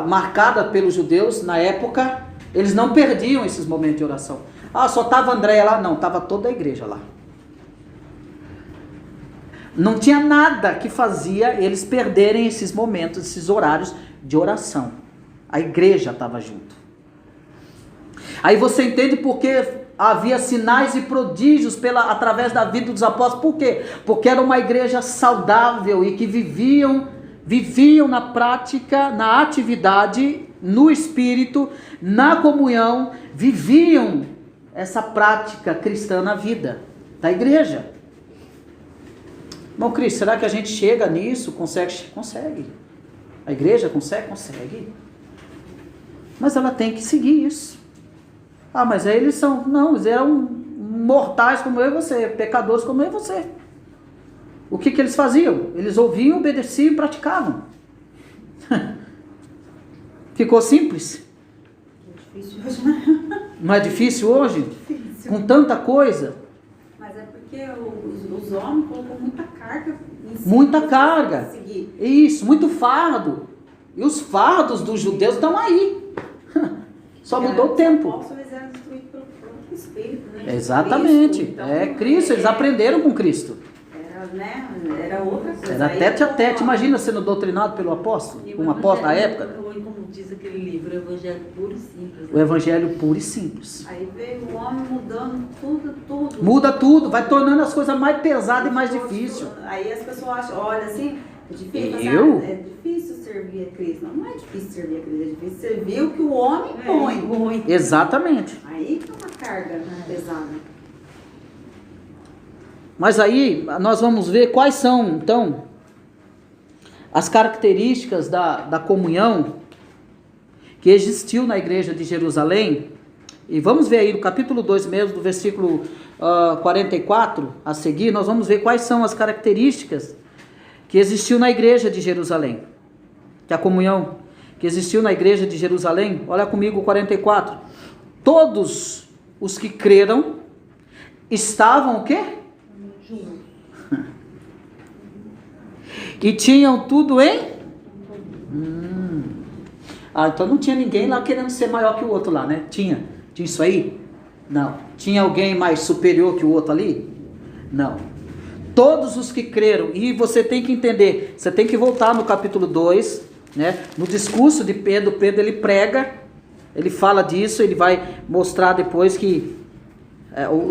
marcada pelos judeus na época. Eles não perdiam esses momentos de oração. Só estava Andréia lá? Não, estava toda a igreja lá. Não tinha nada que fazia eles perderem esses momentos, esses horários de oração. A igreja estava junto. Aí você entende por que havia sinais e prodígios através da vida dos apóstolos. Por quê? Porque era uma igreja saudável e que viviam na prática, na atividade, no espírito, na comunhão, viviam essa prática cristã na vida da igreja. Bom, Cris, será que a gente chega nisso? Consegue. A igreja consegue? Consegue. Mas ela tem que seguir isso. Mas aí eles eram mortais como eu e você, pecadores como eu e você. O que eles faziam? Eles ouviam, obedeciam e praticavam. Ficou simples? É difícil hoje, né? Não é difícil hoje? Difícil. Com tanta coisa? Mas é porque os homens colocam muita carga em cima. Muita carga. Seguir. Isso, muito fardo. E os fardos dos judeus estão aí. Só mudou o tempo. Os apóstolos eram destruídos pelo próprio Espírito, né? Exatamente. Cristo, então, Cristo, eles aprenderam com Cristo. Era outra coisa. Era tete a tete. Imagina sendo doutrinado pelo apóstolo, um apóstolo da época. O Como diz aquele livro, o Evangelho puro e simples. O Evangelho puro e simples. Aí veio o homem mudando tudo. Muda tudo, vai tornando as coisas mais pesadas e mais difíceis. Aí as pessoas acham, olha assim, é difícil, Eu? é difícil servir a Cristo. Não é difícil servir a Cristo, é difícil servir o que o homem põe. Exatamente. Aí que é uma carga pesada. Mas aí nós vamos ver quais são, então, as características da comunhão que existiu na igreja de Jerusalém. E vamos ver aí no capítulo 2 mesmo, do versículo 44 a seguir, nós vamos ver quais são as características que existiu na igreja de Jerusalém. Que a comunhão que existiu na igreja de Jerusalém, olha comigo o 44. Todos os que creram estavam o quê? E tinham tudo em? Então não tinha ninguém lá querendo ser maior que o outro lá, né? Tinha isso aí? Não. Tinha alguém mais superior que o outro ali? Não. Todos os que creram, e você tem que entender, você tem que voltar no capítulo 2, né? No discurso de Pedro ele prega, ele fala disso, ele vai mostrar depois que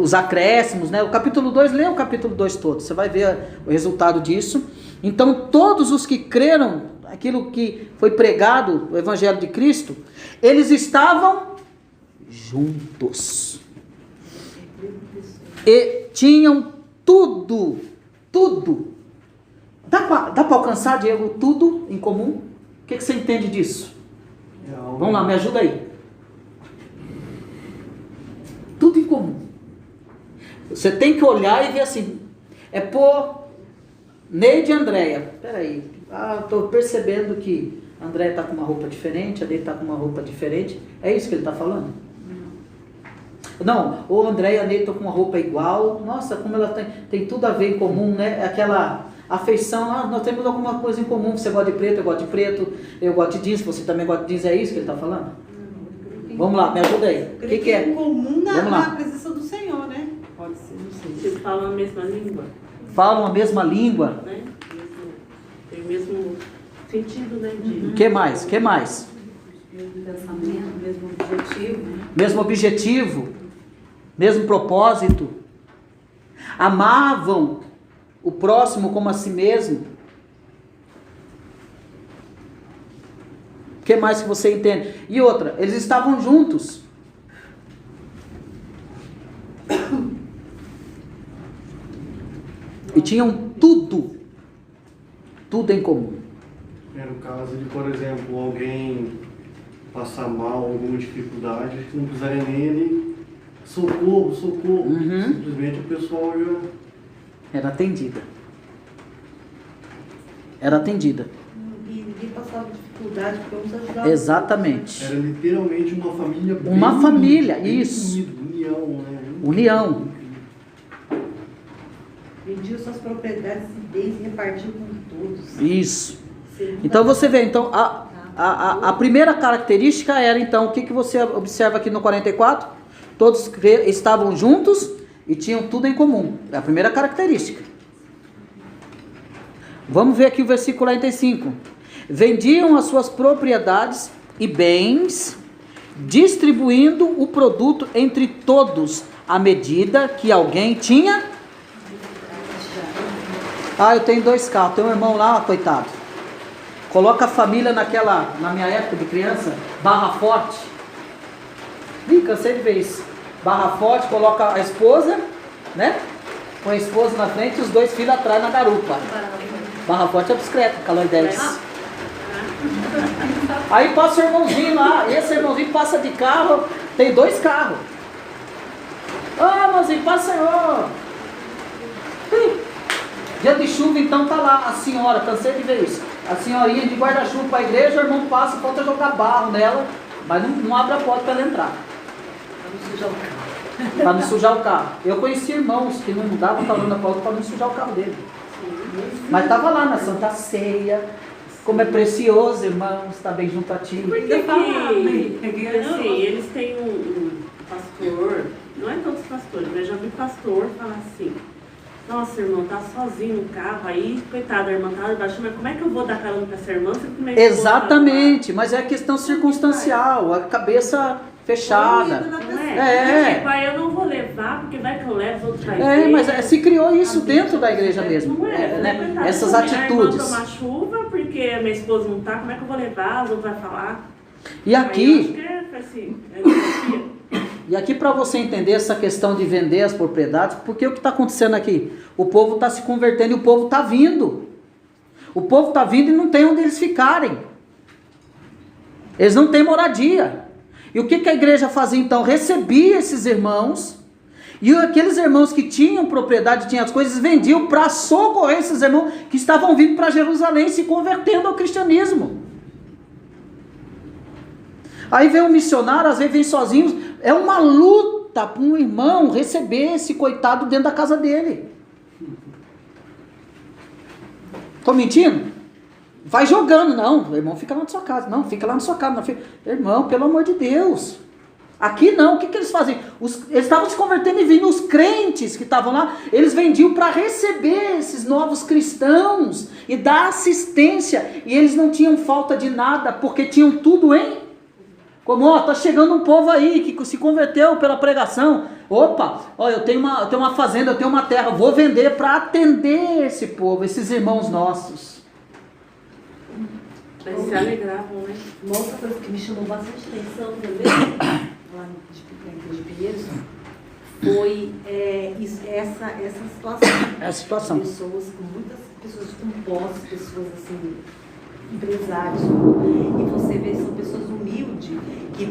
os acréscimos, né? O capítulo 2, lê o capítulo 2 todo, você vai ver o resultado disso. Então todos os que creram, aquilo que foi pregado, o Evangelho de Cristo, eles estavam juntos. E tinham tudo. Dá para alcançar, Diego, tudo em comum? O que você entende disso? Vamos lá, me ajuda aí. Tudo em comum. Você tem que olhar e ver assim, Neide e Andréia. Peraí, estou percebendo que a Andréia está com uma roupa diferente, a Neide está com uma roupa diferente. É isso que ele está falando? Não, ou a Andréia e a Neide estão com uma roupa igual. Nossa, como ela tem tudo a ver em comum, né? Aquela afeição, nós temos alguma coisa em comum. Você gosta de preto, eu gosto de preto, eu gosto de jeans, você também gosta de jeans. É isso que ele está falando? Vamos lá, me ajuda aí. O que é? Em comum Vamos lá. na presença do Senhor, né? Pode ser, não sei. Vocês falam a mesma língua, Falam a mesma língua. né? Tem o mesmo sentido, né? O que mais? Mesmo pensamento, mesmo objetivo. Mesmo objetivo, mesmo propósito. Amavam o próximo como a si mesmo. O que mais que você entende? E outra, eles estavam juntos. E tinham tudo em comum. Era o caso de, por exemplo, alguém passar mal, alguma dificuldade, não pisarem nele, socorro. Simplesmente o pessoal já... Era atendida. E ninguém passava dificuldade, porque uns ajudavam. Exatamente. Era literalmente uma família bem Uma família, bem isso. unida, união, né? União. Vendiam suas propriedades e bens e repartiam com todos. Isso. Então você vê, então a primeira característica era, então, o que você observa aqui no 44? Todos estavam juntos e tinham tudo em comum. É a primeira característica. Vamos ver aqui o versículo 45. Vendiam as suas propriedades e bens, distribuindo o produto entre todos, à medida que alguém tinha. Eu tenho 2 carros. Tem um irmão lá, coitado. Coloca a família na minha época de criança, Barra Forte. Cansei de ver isso. Barra Forte, coloca a esposa, né? Põe a esposa na frente e os 2 filhos atrás na garupa. Barra Forte é bicicleta, calor 10. Aí passa o irmãozinho lá, esse irmãozinho passa de carro, tem 2 carros. Irmãozinho, passa, Senhor. Dia de chuva, então, tá lá a senhora, cansei de ver isso. A senhorinha de guarda-chuva para a igreja, o irmão passa, falta jogar barro nela, mas não abre a porta para ela entrar. Para não sujar o carro. Eu conheci irmãos que não davam o talão da porta para não sujar o carro dele. Mas estava lá na Santa Ceia. Como é precioso, irmãos, estar bem junto a ti. Porque assim, eles têm um pastor, não é todos os pastores, mas já vi pastor falar assim, Nossa, irmão, tá sozinho no carro aí, coitada, a irmã tá debaixo, mas como é que eu vou dar carona pra essa irmã se o meu Exatamente, mas é questão circunstancial, a cabeça fechada. Não é? É. Tipo, aí eu não vou levar, porque vai que eu levo, outro vai ver. Mas se criou isso dentro da igreja mesmo, Não é, né? coitada, Essas a irmã atitudes. toma chuva, porque minha esposa não tá, como é que eu vou levar, os outros vão falar. E Aí eu acho aqui, que é assim, democracia. para você entender essa questão de vender as propriedades, porque o que está acontecendo aqui? O povo está se convertendo e o povo está vindo. O povo está vindo e não tem onde eles ficarem. Eles não têm moradia. E o que a igreja fazia então? Recebia esses irmãos, e aqueles irmãos que tinham propriedade, tinham as coisas, vendiam para socorrer esses irmãos que estavam vindo para Jerusalém, se convertendo ao cristianismo. Aí vem um missionário, às vezes vem sozinho, é uma luta para um irmão receber esse coitado dentro da casa dele. Tô mentindo? Vai jogando, não, o irmão fica lá na sua casa, não, fica lá na sua casa, não, fica... Irmão, pelo amor de Deus, aqui não, o que eles fazem? Eles estavam se convertendo e vindo, os crentes que estavam lá, eles vendiam para receber esses novos cristãos e dar assistência, e eles não tinham falta de nada, porque tinham tudo em... Como, tá chegando um povo aí que se converteu pela pregação. Opa, eu tenho uma fazenda, eu tenho uma terra, vou vender para atender esse povo, esses irmãos nossos. Mas se alegravam, né? Uma outra coisa que me chamou bastante atenção também, lá de Pinheiros, foi essa situação. É a situação. Muitas pessoas com posses, pessoas assim, empresários, e você vê, são pessoas humildes, que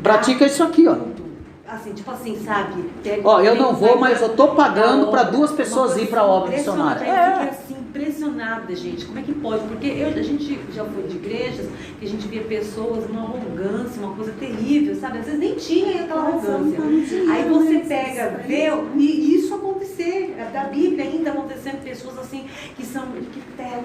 pratica isso aqui, ó. Assim, tipo assim, sabe? Eu não vou, mas eu tô pagando para 2 pessoas ir para a obra missionária. Eu fiquei assim, impressionada, gente. Como é que pode? Porque a gente já foi de igrejas que a gente via pessoas numa arrogância, uma coisa terrível, sabe? Às vezes nem tinha aquela arrogância. Aí você pega, vê, e isso acontecer, da Bíblia ainda acontecendo, pessoas assim, que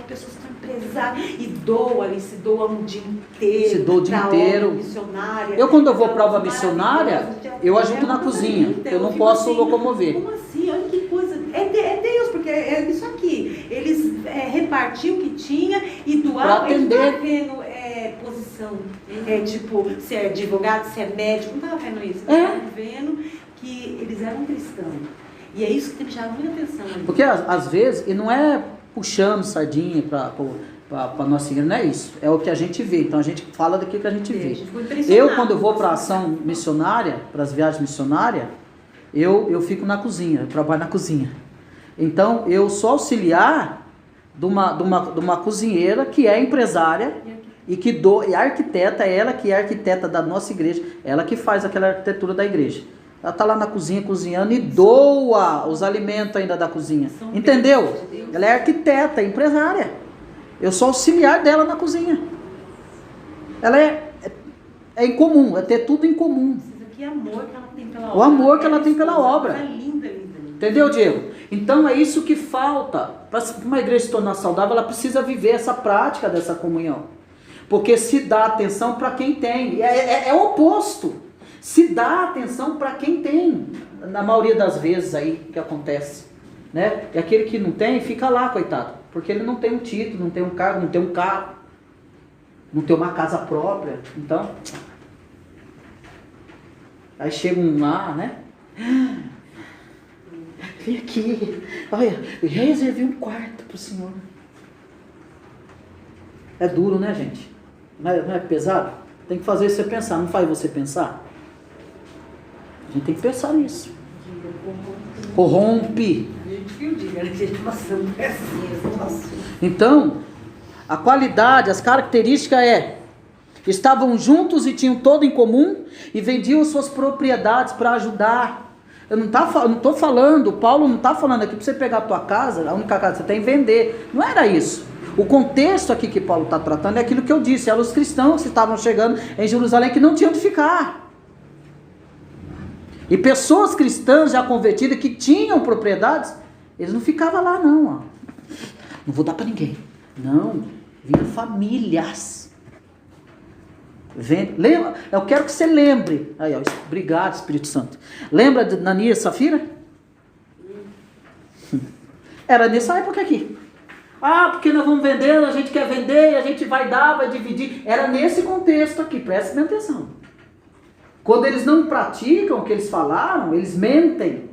pessoas que são empresárias e se doam um dia inteiro. Se doa o dia inteiro. Missionária. Eu, quando eu vou para a obra missionária, eu ajudo na cozinha, eu não posso locomover. Como assim? Olha que coisa. É Deus, porque é isso aqui. Eles repartiam o que tinha e doavam. Eles não estavam vendo posição. Tipo, se é advogado, se é médico. Não estava vendo isso. Eles estavam vendo que eles eram cristãos. E é isso que tem que chamar muita atenção. Ali. Porque às vezes, e não é puxando sardinha para a nossa igreja, não é isso. É o que a gente vê. Então a gente fala daquilo que a gente vê. Eu, quando eu vou para a ação missionária, para as viagens missionárias, eu fico na cozinha, eu trabalho na cozinha. Então eu sou auxiliar de uma cozinheira que é empresária e arquiteta, ela que é arquiteta da nossa igreja, ela que faz aquela arquitetura da igreja. Ela está lá na cozinha cozinhando e doa os alimentos ainda da cozinha. Entendeu? Ela é arquiteta, empresária. Eu sou auxiliar dela na cozinha. Ela é incomum, é ter tudo em comum. Que amor que ela tem pela obra. O amor que ela tem pela obra. Linda. Entendeu, Diego? Então é isso que falta. Para uma igreja se tornar saudável, ela precisa viver essa prática dessa comunhão. Porque se dá atenção para quem tem. É o oposto. Se dá atenção para quem tem. Na maioria das vezes aí que acontece. Né? E aquele que não tem, fica lá, coitado. Porque ele não tem um título, não tem um cargo, não tem um carro. Não tem uma casa própria. Então... Aí chega um lá, né? Vem aqui. Olha, eu reservei um quarto pro senhor. É duro, né, gente? Não é pesado? Tem que fazer você pensar. Não faz você pensar? A gente tem que pensar nisso. Corrompe. Então, a qualidade, as características estavam juntos e tinham todo em comum e vendiam suas propriedades para ajudar. Eu não estou falando, Paulo não está falando aqui para você pegar a tua casa, a única casa que você tem, vender. Não era isso. O contexto aqui que Paulo está tratando é aquilo que eu disse. Eram os cristãos que estavam chegando em Jerusalém que não tinham onde ficar. E pessoas cristãs já convertidas que tinham propriedades, eles não ficavam lá não. Ó. Não vou dar para ninguém. Não, vinha famílias. Lembra? Eu quero que você lembre. Aí, ó, obrigado, Espírito Santo. Lembra de Ananias e Safira? Era nessa época aqui. Ah, porque nós vamos vender, a gente quer vender, a gente vai dar, vai dividir. Era nesse contexto aqui, preste bem atenção. Quando eles não praticam o que eles falaram, eles mentem.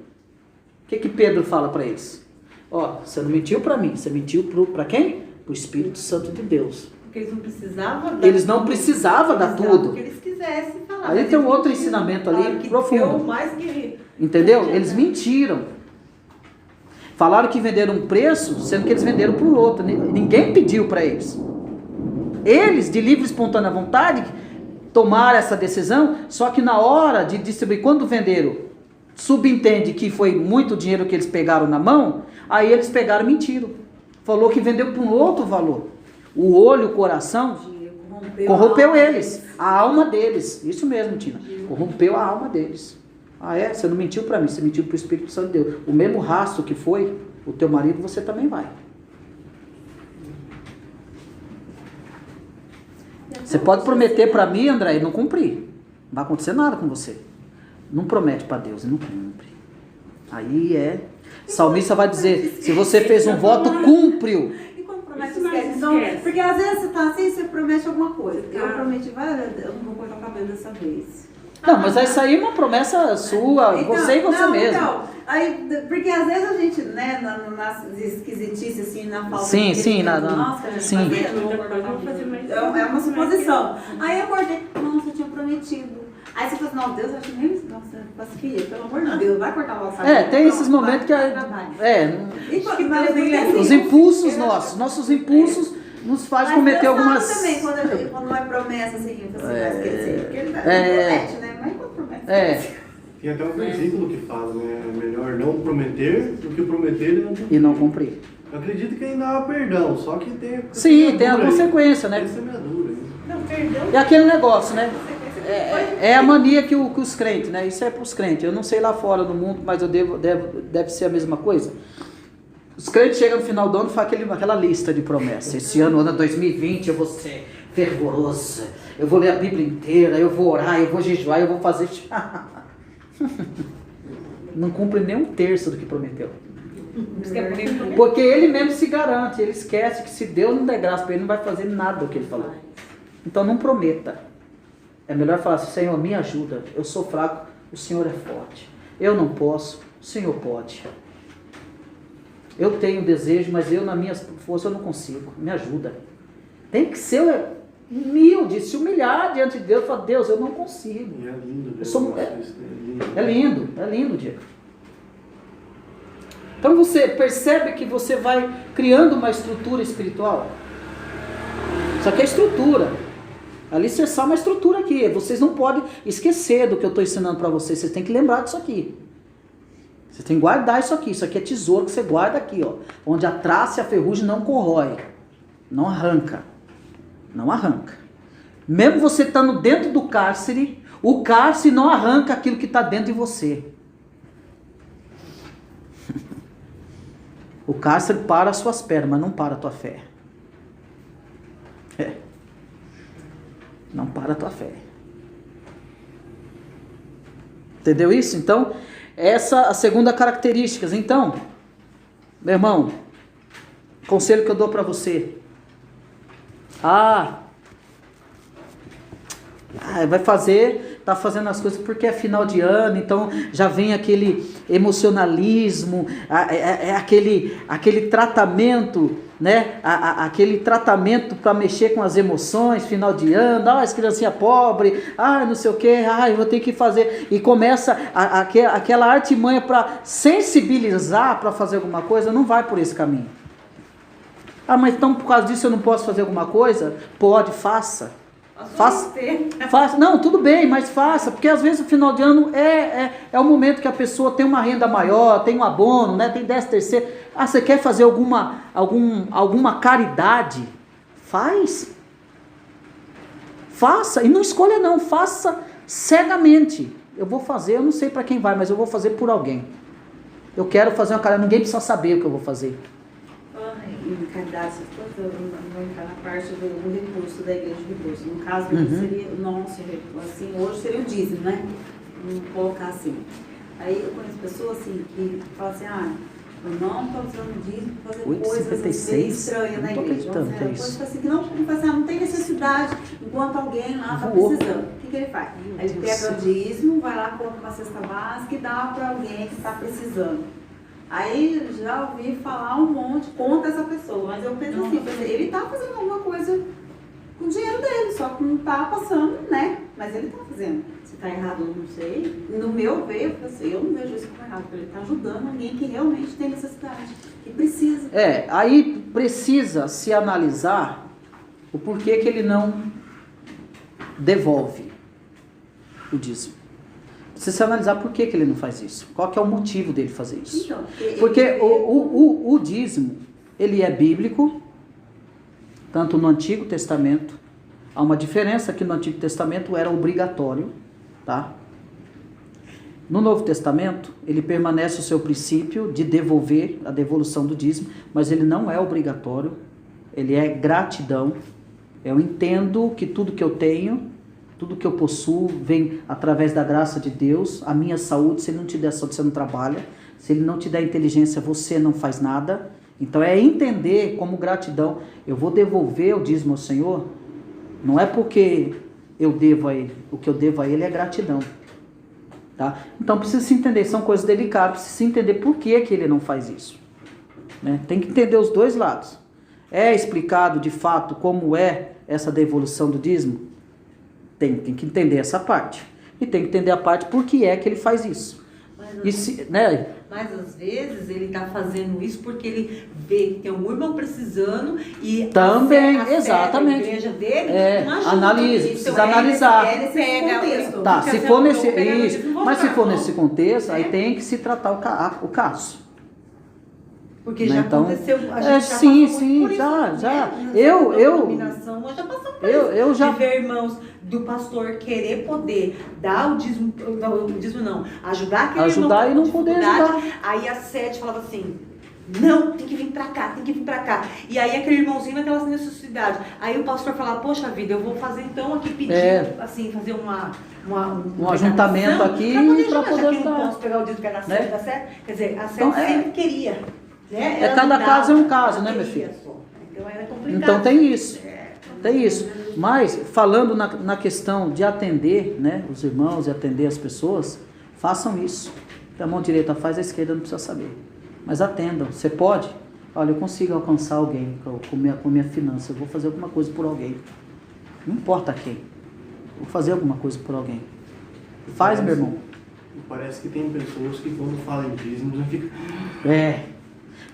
O que Pedro fala para eles? Ó, você não mentiu para mim, você mentiu para quem? Para o Espírito Santo de Deus. Porque eles não precisavam dar Eles não precisavam dar tudo. o que eles quisessem falar. Aí tem um outro ensinamento ali profundo. Mais que... Entendeu? Eles mentiram. Falaram que venderam um preço, sendo que eles venderam para o outro. Ninguém pediu para eles. Eles, de livre e espontânea vontade, tomaram essa decisão, só que na hora de distribuir, quando venderam, subentende que foi muito dinheiro que eles pegaram na mão, aí eles pegaram e mentiram. Falou que vendeu por um outro valor. O olho, o coração, corrompeu eles, a alma deles. Isso mesmo, Tina. Corrompeu a alma deles. Ah, é? Você não mentiu para mim, você mentiu para o Espírito Santo de Deus. O mesmo rastro que foi o teu marido, você também vai. Você pode prometer para mim, André, e não cumprir. Não vai acontecer nada com você. Não promete para Deus e não cumpre. Aí é... Salmista vai dizer, se você fez um voto, cumpre-o. E quando promete, esquece. Então, porque às vezes você tá assim, você promete alguma coisa. Eu prometi, eu não vou cortar o cabelo dessa vez. Não, mas isso aí é uma promessa sua, Então, você e você mesmo. Então, aí, porque às vezes a gente, né, nas esquisitices, assim, na falta Sim, de sim, nossa, que a gente sim. fazia, não vou fazer mais. É uma suposição. Aí eu acordei, nossa, eu tinha prometido. Aí você fala assim, não, Deus, eu acho nem, nossa, filha, pelo amor de Deus, vai cortar a nossa vida. Tem esses momentos que os impulsos nossos impulsos nos fazem cometer algumas... Mas também, quando não é promessa, assim, você vai esquecer. Porque ele promete, né? Mas quando promete... Tem até um versículo que fala, né? É melhor não prometer do que prometer e não cumprir. Eu acredito que ainda há perdão, só que tem... Sim, tem a consequência, né? Tem semeadura. Não, perdão. É aquele negócio, né? É a mania que os crentes, né? Isso é para os crentes. Eu não sei lá fora do mundo, mas deve ser a mesma coisa. Os crentes chegam no final do ano e fazem aquela lista de promessas. Esse ano 2020, eu vou ser fervorosa, eu vou ler a Bíblia inteira, eu vou orar, eu vou jejuar, eu vou fazer... Não cumpre nem um terço do que prometeu. Porque ele mesmo se garante, ele esquece que se Deus não der graça para ele, não vai fazer nada do que ele falou. Então não prometa. É melhor falar assim, Senhor, me ajuda, eu sou fraco, o Senhor é forte. Eu não posso, o Senhor pode. Eu tenho desejo, mas eu na minha força eu não consigo, me ajuda. Tem que ser humilde, se humilhar diante de Deus e falar, Deus, eu não consigo. E é lindo. É lindo, Diego. Então você percebe que você vai criando uma estrutura espiritual. Isso aqui é estrutura. Alicerçar uma estrutura aqui. Vocês não podem esquecer do que eu estou ensinando para vocês. Vocês têm que lembrar disso aqui. Você tem que guardar isso aqui. Isso aqui é tesouro que você guarda aqui, ó. Onde a traça e a ferrugem não corrói. Não arranca. Não arranca. Mesmo você estando dentro do cárcere, o cárcere não arranca aquilo que está dentro de você. O cárcere para as suas pernas, mas não para a tua fé. Não para a tua fé. Entendeu isso? Então, essa é a segunda característica. Então, meu irmão, conselho que eu dou para você. Vai fazer, tá fazendo as coisas porque é final de ano, então já vem aquele emocionalismo, aquele tratamento, né? Aquele tratamento para mexer com as emoções, final de ano, as criancinhas pobres, não sei o que, eu vou ter que fazer, e começa aquela artimanha para sensibilizar para fazer alguma coisa, não vai por esse caminho. Mas então por causa disso eu não posso fazer alguma coisa? Pode, faça. Faça. Não, tudo bem, mas faça, porque às vezes o final de ano é o momento que a pessoa tem uma renda maior, tem um abono, né, tem 10º. Você quer fazer alguma caridade? Faça, e não escolha não, faça cegamente. Eu vou fazer, eu não sei para quem vai, mas eu vou fazer por alguém. Eu quero fazer uma caridade, ninguém precisa saber o que eu vou fazer. Em caridade, eu vou entrar na parte do recurso da igreja de recurso. No caso, seria o nosso recurso, assim, hoje seria o dízimo, né? Vamos colocar assim. Aí eu conheço pessoas assim que falam assim, Eu não estou usando dízimo para fazer 8,56? coisas meio estranhas na Não tô igreja. acreditando que é Coisa isso. assim, que não tem necessidade, enquanto alguém lá está Voou. precisando. O que ele faz? Ele pega o dízimo, vai lá, compra uma cesta básica e dá para alguém que está precisando. Aí já ouvi falar um monte contra essa pessoa, mas eu penso assim, ele está fazendo alguma coisa com o dinheiro dele, só que não está passando, né? Mas ele está fazendo. Se está errado, eu não sei. No meu ver, eu falei assim, eu não vejo isso como errado, porque ele está ajudando alguém que realmente tem necessidade, que precisa. Aí precisa se analisar o porquê que ele não devolve o dízimo. Precisa se analisar por que ele não faz isso. Qual que é o motivo dele fazer isso. Então, Porque o dízimo, ele é bíblico, tanto no Antigo Testamento. Há uma diferença que no Antigo Testamento era obrigatório, tá? No Novo Testamento, ele permanece o seu princípio de devolver, a devolução do dízimo, mas ele não é obrigatório, ele é gratidão. Eu entendo que tudo que eu tenho, tudo que eu possuo, vem através da graça de Deus. A minha saúde, se ele não te der saúde, você não trabalha. Se ele não te der inteligência, você não faz nada. Então é entender como gratidão. Eu vou devolver o dízimo ao Senhor, não é porque eu devo a Ele. O que eu devo a Ele é gratidão. Tá? Então precisa se entender, são coisas delicadas, precisa se entender por que Ele não faz isso. Né? Tem que entender os dois lados. É explicado de fato como é essa devolução do dízimo? Tem que entender essa parte. E tem que entender a parte por que é que ele faz isso. Mas às vezes ele está fazendo isso porque ele vê que tem um irmão precisando e também, a exatamente. igreja dele não ajuda. Analise, precisa analisar. Ele pega contexto. Tá, se for nesse isso, mas se for nesse contexto, aí tem que se tratar o caso. Porque já aconteceu, a gente já sim, passou sim, por isso, já. Né? Nós já passamos por isso. Eu já de ver irmãos do pastor querer poder dar o dízimo não, ajudar aquele ajudar irmão e não poder ajudar. Aí a sede falava assim, não, tem que vir pra cá, tem que vir pra cá. E aí aquele irmãozinho naquelas necessidades. Aí o pastor falava, poxa vida, eu vou fazer então aqui pedir, assim, fazer um ajuntamento aqui pra poder ajudar. Não posso pegar o dízimo que é da sede, tá certo? Quer dizer, a sede Então, sempre queria. Né? Cada caso é um caso, né, meu filho? Então era complicado. Então tem isso. Tem isso. Mas, falando na questão de atender, né, os irmãos e atender as pessoas, façam isso. A mão direita faz, a esquerda não precisa saber. Mas atendam. Você pode? Olha, eu consigo alcançar alguém com minha finança. Eu vou fazer alguma coisa por alguém. Não importa quem. Vou fazer alguma coisa por alguém. Faz, meu irmão. Parece que tem pessoas que quando falam em dízimos já ficam...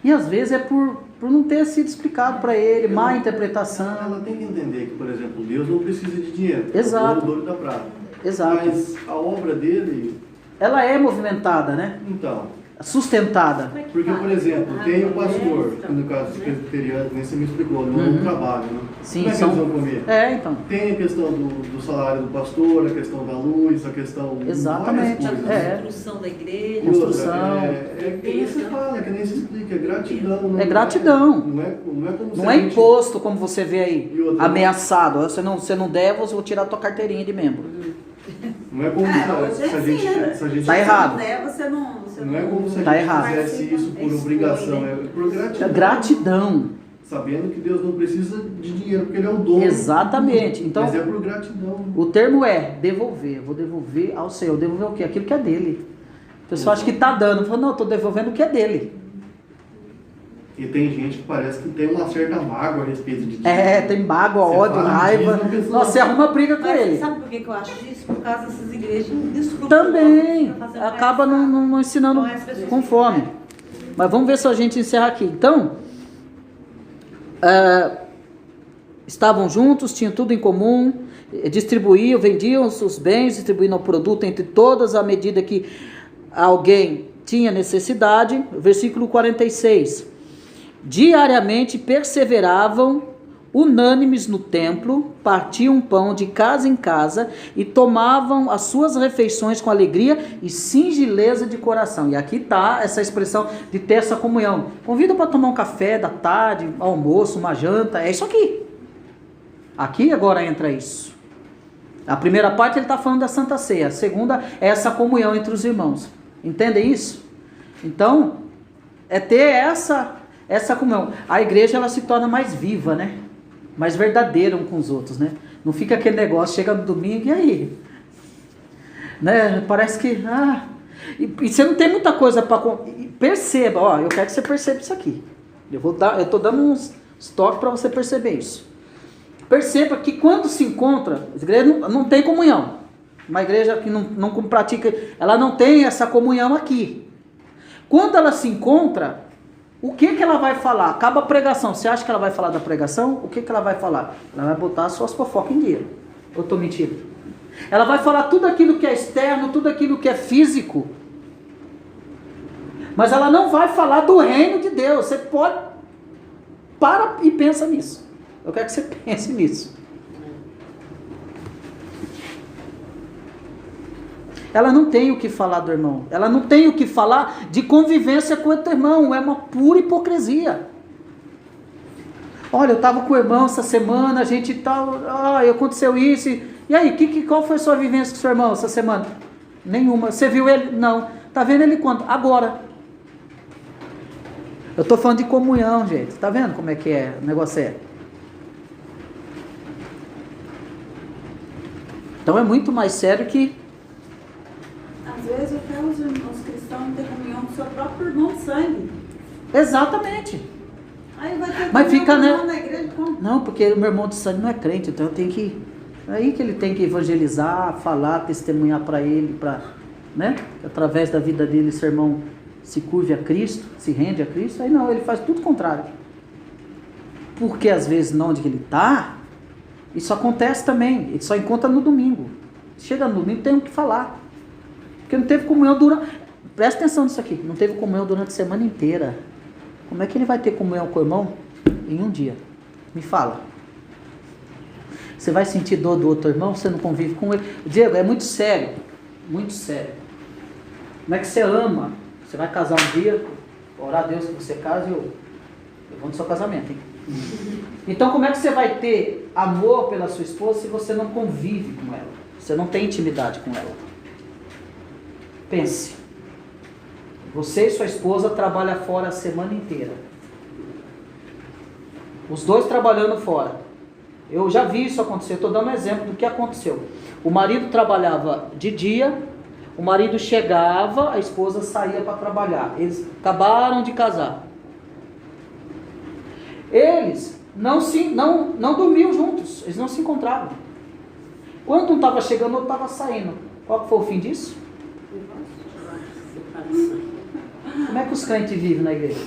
E às vezes é por não ter sido explicado para ele, má interpretação. Ela tem que entender que, por exemplo, Deus não precisa de dinheiro. Exato. É o ouro da prata. Exato. Mas a obra dele... Ela é movimentada, né? Então... Sustentada. Porque, por exemplo, tem o pastor, que no caso dos presbiterianos, nem você me explicou, não trabalho, né? Sim, como é que eles vão comer? Então. Tem a questão do salário do pastor, a questão da luz, a questão... Exatamente. A construção da igreja. Construção. É que nem se fala, que nem se explica, é gratidão. É gratidão. Não é como não é imposto, como você vê aí, outra, ameaçado. Você não der, eu vou tirar a tua carteirinha de membro. Não é como se a gente... Tá errado. Não é como se tá a gente errado. fizesse isso por obrigação, é por gratidão. É gratidão. Sabendo que Deus não precisa de dinheiro, porque Ele é o dono. Exatamente. Então, mas é por gratidão. O termo é devolver. Eu vou devolver ao Senhor. Devolver o quê? Aquilo que é dele. O pessoal acha que está dando. Fala, não, eu estou devolvendo o que é dele. E tem gente que parece que tem uma certa mágoa a respeito de dinheiro. Tem mágoa, ódio, raiva. Nossa, você arruma briga com ele. Sabe por que eu acho isso? Por causa dessas igrejas inescrupulosas. Também. Acaba não ensinando com fome. Mas vamos ver se a gente encerra aqui. Então, estavam juntos, tinham tudo em comum, distribuíam, vendiam os bens, distribuindo o produto entre todas à medida que alguém tinha necessidade. Versículo 46. Diariamente perseveravam unânimes no templo, partiam pão de casa em casa e tomavam as suas refeições com alegria e singeleza de coração. E aqui está essa expressão de ter essa comunhão. Convida para tomar um café da tarde, almoço, uma janta, é isso aqui. Aqui agora entra isso. A primeira parte ele está falando da Santa Ceia, a segunda é essa comunhão entre os irmãos. Entendem isso? Então, É ter essa comunhão. A igreja ela se torna mais viva, né? Mais verdadeira um com os outros, né? Não fica aquele negócio, chega no domingo e aí? Né? Parece que... E você não tem muita coisa para... Perceba, ó, eu quero que você perceba isso aqui. Eu estou dando uns toques para você perceber isso. Perceba que quando se encontra, a igreja não tem comunhão. Uma igreja que não pratica, ela não tem essa comunhão aqui. Quando ela se encontra, o que ela vai falar? Acaba a pregação. Você acha que ela vai falar da pregação? O que ela vai falar? Ela vai botar as suas fofocas em dia. Eu estou mentindo? Ela vai falar tudo aquilo que é externo, tudo aquilo que é físico. Mas ela não vai falar do reino de Deus. Você pode... Para e pensa nisso. Eu quero que você pense nisso. Ela não tem o que falar do irmão. Ela não tem o que falar de convivência com o outro irmão. É uma pura hipocrisia. Olha, eu estava com o irmão essa semana, a gente tal... aconteceu isso. E aí, qual foi a sua vivência com o seu irmão essa semana? Nenhuma. Você viu ele? Não. Tá vendo ele quando? Agora. Eu estou falando de comunhão, gente. Tá vendo como é que o negócio é? Então é muito mais sério que... Às vezes até os cristãos não têm comunhão com o seu próprio irmão de sangue. Exatamente. Aí vai ter Mas fica, né? na igreja como? Não, porque o meu irmão de sangue não é crente, então eu tenho que... É aí que ele tem que evangelizar, falar, testemunhar para ele, né? Que através da vida dele, esse irmão se curve a Cristo, se rende a Cristo. Aí não, ele faz tudo o contrário. Porque às vezes não onde ele está, isso acontece também. Ele só encontra no domingo. Chega no domingo, tem o que falar. Porque não teve comunhão durante... Presta atenção nisso aqui. Não teve comunhão durante a semana inteira. Como é que ele vai ter comunhão com o irmão em um dia? Me fala. Você vai sentir dor do outro irmão? Você não convive com ele? Diego, é muito sério. Muito sério. Como é que você ama? Você vai casar um dia, orar a Deus que você case, eu vou no seu casamento, hein? Então como é que você vai ter amor pela sua esposa se você não convive com ela? Você não tem intimidade com ela? Pense. Você e sua esposa trabalham fora a semana inteira. Os dois trabalhando fora. Eu já vi isso acontecer, estou dando um exemplo do que aconteceu. O marido trabalhava de dia, o marido chegava, a esposa saía para trabalhar. Eles acabaram de casar. Eles não dormiam juntos, eles não se encontravam. Quando um estava chegando, o outro estava saindo. Qual foi o fim disso? Como é que os crentes vivem na igreja?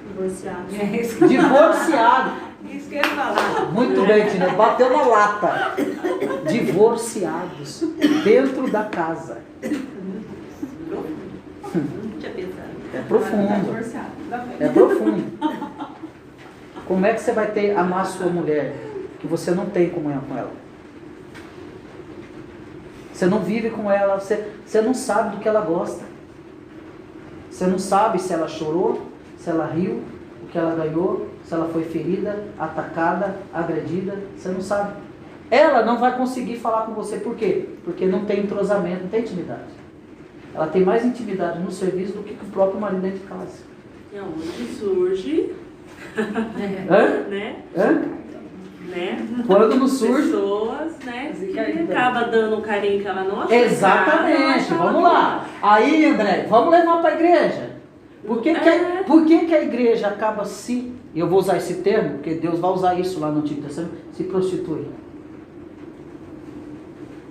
Divorciado. Divorciado. Isso que eu ia falar. Muito bem, Tina. Bateu na lata. Divorciados. Dentro da casa. Não tinha pensado. É profundo. É profundo. Como é que você vai amar a sua mulher que você não tem comunhão com ela? Você não vive com ela, você não sabe do que ela gosta. Você não sabe se ela chorou, se ela riu, o que ela ganhou, se ela foi ferida, atacada, agredida. Você não sabe. Ela não vai conseguir falar com você. Por quê? Porque não tem entrosamento, não tem intimidade. Ela tem mais intimidade no serviço do que com o próprio marido dentro de casa. É onde surge, Hã? né? Hã? Né? Quando não surge... Pessoas, né? Que acaba dando o carinho que ela não achou. Exatamente, vamos lá. Aí, André, vamos levar para a igreja. Por que que a igreja acaba se... Eu vou usar esse termo, porque Deus vai usar isso lá no Antigo Testamento, se prostitui.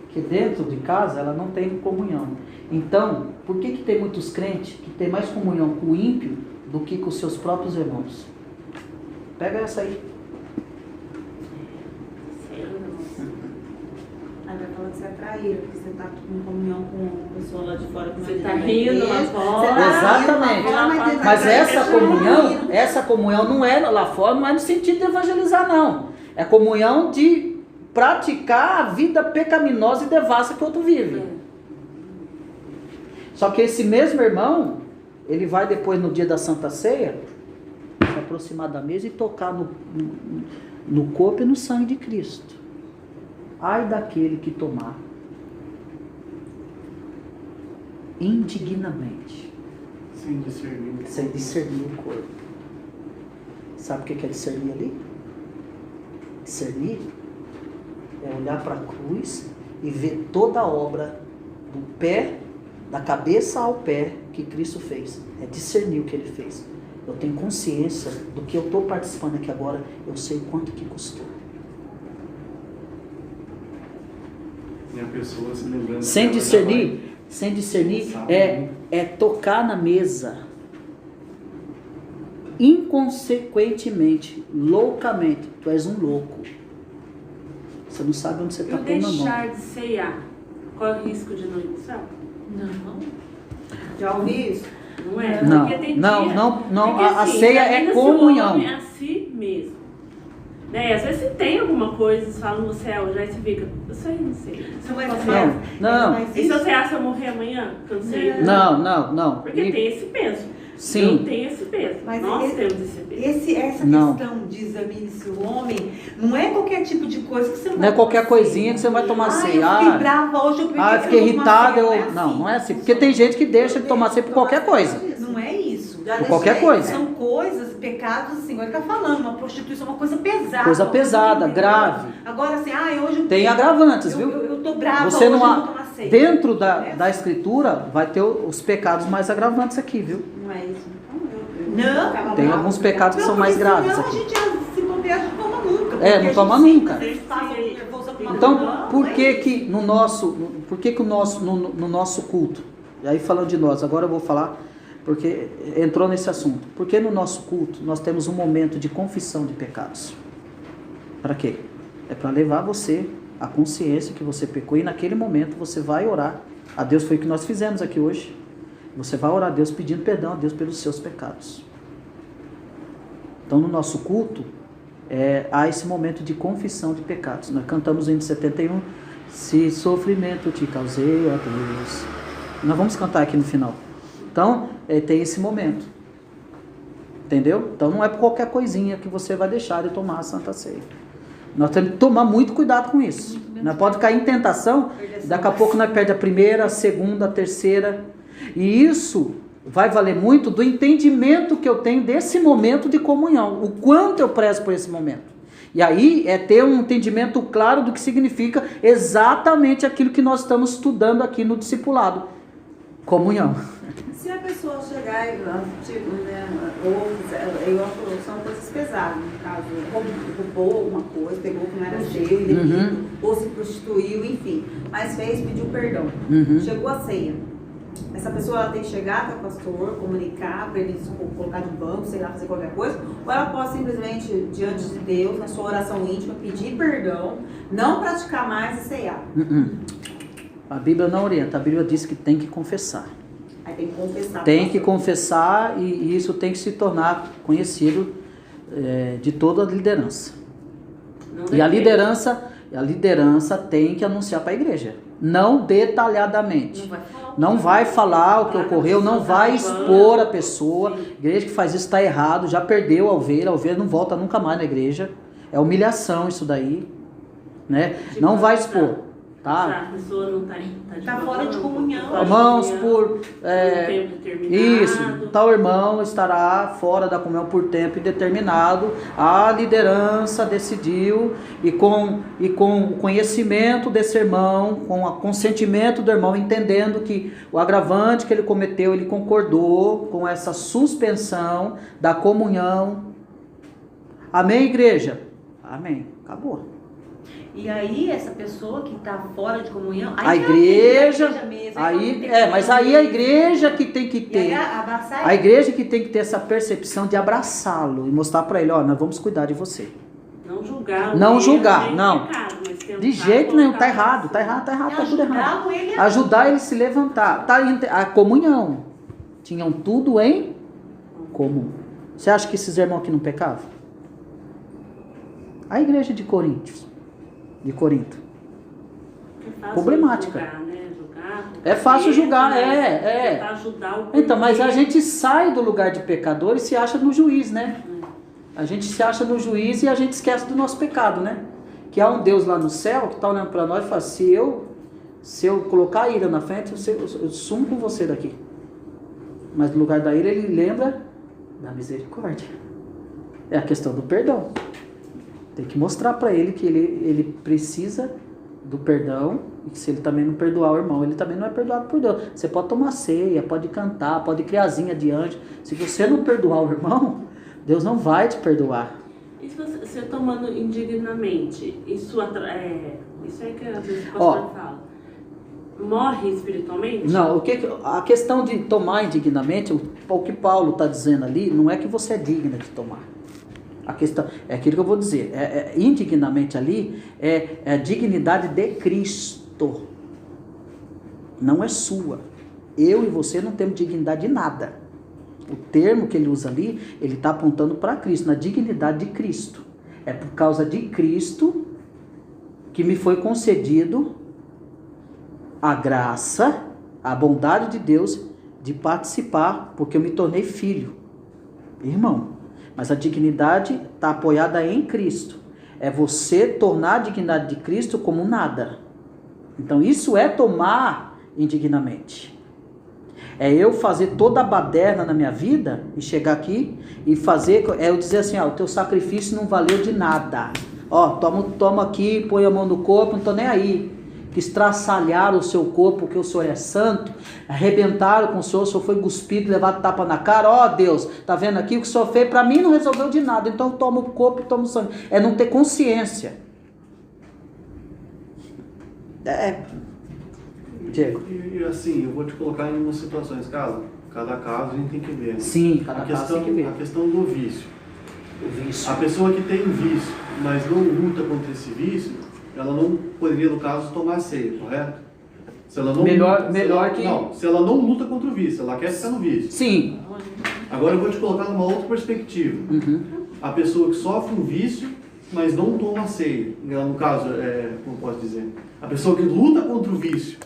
Porque dentro de casa ela não tem comunhão. Então, por que tem muitos crentes que tem mais comunhão com o ímpio do que com os seus próprios irmãos? Pega essa aí. Aí vai falar que você é traíra, porque você tá com comunhão com a pessoa lá de fora. Que Você não tá tem rindo lá igreja, fora. você tá rindo lá Exatamente. fora, mas Mas dentro da essa comunhão não é lá fora, não é no sentido de evangelizar, não. É comunhão de praticar a vida pecaminosa e devassa que o outro vive. Só que esse mesmo irmão, ele vai depois no dia da Santa Ceia, se aproximar da mesa e tocar no corpo e no sangue de Cristo. Ai daquele que tomar indignamente, Sem discernir. Sem discernir o corpo. Sabe o que é discernir ali? Discernir é olhar para a cruz e ver toda a obra do pé, da cabeça ao pé que Cristo fez. É discernir o que ele fez. Eu tenho consciência do que eu estou participando aqui agora, eu sei quanto que custou. E a pessoa se lembrando. Sem que ela discernir já vai- é tocar na mesa inconsequentemente, loucamente. Tu és um louco. Você não sabe onde você está E o pondo a mão. deixar de ceiar, corre o risco de não ir pro céu? Não. Já ouvi isso? Não é? Não, Porque tem não, dia- não, não, porque, a assim, ceia é examina-se o comunhão. homem a si mesmo. Né? E às vezes se tem alguma coisa, eles falam no céu, já você fica, eu sei, não sei. Você vai Posso ser. cear? Não, E se eu cear, se eu morrer amanhã? Que eu não sei. não. Porque tem esse peso. Sim. Eu tenho esse peso. Mas Nós esse- temos esse peso. Essa Não. questão de examine-se o homem não é qualquer tipo de coisa que você Não é qualquer coisinha que você vai tomar ceia. Eu fiquei brava hoje, eu Ah, eu fiquei eu vou tomar irritado. ceia. Não é assim. Porque tem gente que deixa de tomar ceia por qualquer coisa. Não é isso. Já Por qualquer deixei, coisa. São coisas, pecados, assim, agora ele tá falando, uma prostituição é uma coisa pesada. Coisa uma pesada, que- grave. Agora, assim, hoje eu Tem agravantes, eu, viu? eu tô brava, Você hoje não eu há- vou tomar ceia. Dentro da Né? escritura vai ter os pecados mais agravantes aqui, viu? Não é isso. Não. ficava Tem brava, alguns ficava pecados que são mais porque graves senão aqui. a gente se bobear, a gente toma nunca. É, não toma nunca. Então, por é que que no nosso, por que que o nosso, no nosso culto, e aí falando de nós, agora eu vou falar, porque entrou nesse assunto, porque no nosso culto nós temos um momento de confissão de pecados. Para quê? É para levar você à consciência que você pecou e naquele momento você vai orar a Deus, foi o que nós fizemos aqui hoje. Você vai orar a Deus pedindo perdão a Deus pelos seus pecados. Então no nosso culto, há esse momento de confissão de pecados. Nós cantamos o hino 71, se sofrimento te causei, ó Deus. Nós vamos cantar aqui no final. Então, tem esse momento. Entendeu? Então não é por qualquer coisinha que você vai deixar de tomar a Santa Ceia. Nós temos que tomar muito cuidado com isso. Nós pode cair em tentação, daqui a pouco nós perde a primeira, a segunda, a terceira. E isso vai valer muito do entendimento que eu tenho desse momento de comunhão. O quanto eu prezo por esse momento. E aí é ter um entendimento claro do que significa exatamente aquilo que nós estamos estudando aqui no discipulado. Comunhão. Se a pessoa chegar e, tipo, né, ou são coisas pesadas, no caso, roubou alguma coisa, pegou que não era seu, indevido, ou se prostituiu, enfim, mas pediu perdão. Chegou a ceia. Essa pessoa ela tem que chegar até o pastor, comunicar para ele colocar de banco, sei lá, fazer qualquer coisa, ou ela pode simplesmente, diante de Deus, na sua oração íntima, pedir perdão, não praticar mais e ceiar. A Bíblia não orienta, a Bíblia diz que tem que confessar. Aí tem que confessar. Tem que confessar e isso tem que se tornar conhecido de toda a liderança. E a liderança tem que anunciar para a igreja. Não detalhadamente. Não vai falar o que ocorreu, não vai expor a pessoa. A igreja que faz isso está errado, já perdeu a ovelha não volta nunca mais na igreja. É humilhação isso daí. Né? Não vai expor. Tá? A pessoa não Tá fora de comunhão. Irmãos, por tempo determinado. isso, tal irmão estará fora da comunhão por tempo indeterminado. A liderança decidiu e com o conhecimento desse irmão, com o consentimento do irmão, entendendo que o agravante que ele cometeu, ele concordou com essa suspensão da comunhão. Amém, igreja? Amém. Acabou. E aí, essa pessoa que está fora de comunhão... A igreja mesmo, mas aí a igreja que tem que ter... abraçar A igreja que tem que ter essa percepção de abraçá-lo e mostrar para ele, ó, nós vamos cuidar de você. Não julgar. Não julgar, nem não. pecado, mas tentar De jeito nenhum, tá colocar errado, tá assim. errado, tá tudo errado. Ele Ajudar ele a se levantar. Tá, a comunhão. Tinham tudo em comum. Você acha que esses irmãos aqui não pecavam? A igreja de Corinto. É fácil Problemática. Julgar, né? Julgar, É fácil julgar, mas tentar ajudar o Então, mas a companheiro. gente sai do lugar de pecador e se acha no juiz, né? A gente se acha no juiz e a gente esquece do nosso pecado, né? Que há um Deus lá no céu que está olhando para nós e fala, se eu colocar a ira na frente, eu sumo com você daqui. Mas no lugar da ira ele lembra da misericórdia. É a questão do perdão. Tem que mostrar para ele que ele precisa do perdão, e que se ele também não perdoar o irmão, ele também não é perdoado por Deus. Você pode tomar ceia, pode cantar, pode criar asinha de anjo. Se você não perdoar o irmão, Deus não vai te perdoar. E se você tomando indignamente, isso é que às vezes o Ó, pastor fala, morre espiritualmente? Não, a questão de tomar indignamente, o que Paulo está dizendo ali, não é que você é digna de tomar. A questão é aquilo que eu vou dizer. Indignamente ali é a dignidade de Cristo. Não é sua. Eu e você não temos dignidade de nada. O termo que ele usa ali, ele está apontando para Cristo, na dignidade de Cristo. É por causa de Cristo que me foi concedido a graça, a bondade de Deus de participar, porque eu me tornei filho. Irmão, mas a dignidade está apoiada em Cristo. É você tornar a dignidade de Cristo como nada. Então isso é tomar indignamente. É eu fazer toda a baderna na minha vida e chegar aqui e fazer, eu dizer assim, o teu sacrifício não valeu de nada. Toma aqui, põe a mão no corpo, não estou nem aí. Que estraçalharam o seu corpo, porque o Senhor é santo, arrebentaram com o Senhor foi cuspido, levado tapa na cara. Deus, tá vendo aqui o que o Senhor fez? Para mim não resolveu de nada, então eu tomo o corpo e tomo o sangue. É não ter consciência. Diego. E assim, eu vou te colocar em umas situações, cada caso a gente tem que ver. Né? Sim, cada caso tem que ver. A questão do vício. O vício. A pessoa que tem vício, mas não luta contra esse vício, ela não poderia, no caso, tomar ceia, correto? Se ela não se ela não luta contra o vício, ela quer ficar no vício. Sim. Agora eu vou te colocar numa outra perspectiva. A pessoa que sofre um vício, mas não toma ceia. No caso, como posso dizer? A pessoa que luta contra o vício.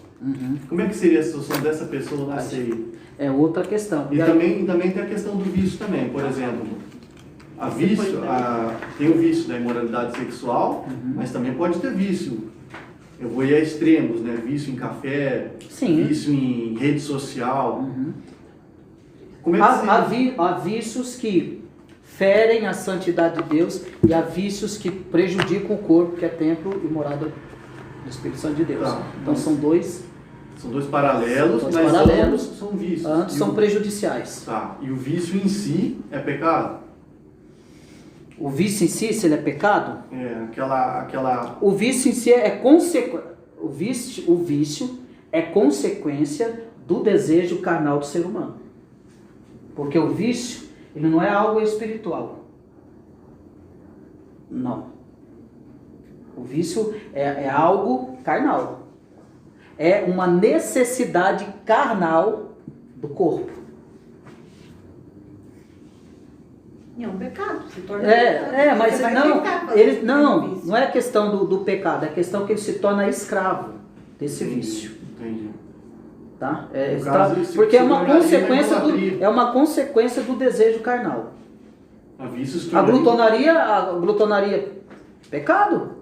Como é que seria a situação dessa pessoa na ceia? É outra questão. E também tem a questão do vício também. Por exemplo, tem o vício da imoralidade sexual, mas também pode ter vício. Eu vou ir a extremos, né? Vício em café, Sim. Vício em rede social. Como é que há vícios que ferem a santidade de Deus e há vícios que prejudicam o corpo, que é templo e morada do Espírito Santo de Deus. Então são dois paralelos, mas ambos são vícios. Ambos são prejudiciais. Tá. E o vício em si é pecado? O vício em si, se ele é pecado? O vício em si é consequência. O vício é consequência do desejo carnal do ser humano. Porque o vício, ele não é algo espiritual. Não. O vício é algo carnal. É uma necessidade carnal do corpo. É um pecado, se torna mas não é questão do pecado, é questão que ele se torna escravo desse vício. Entendi. Tá? Porque é uma consequência do desejo carnal. A glutonaria, pecado.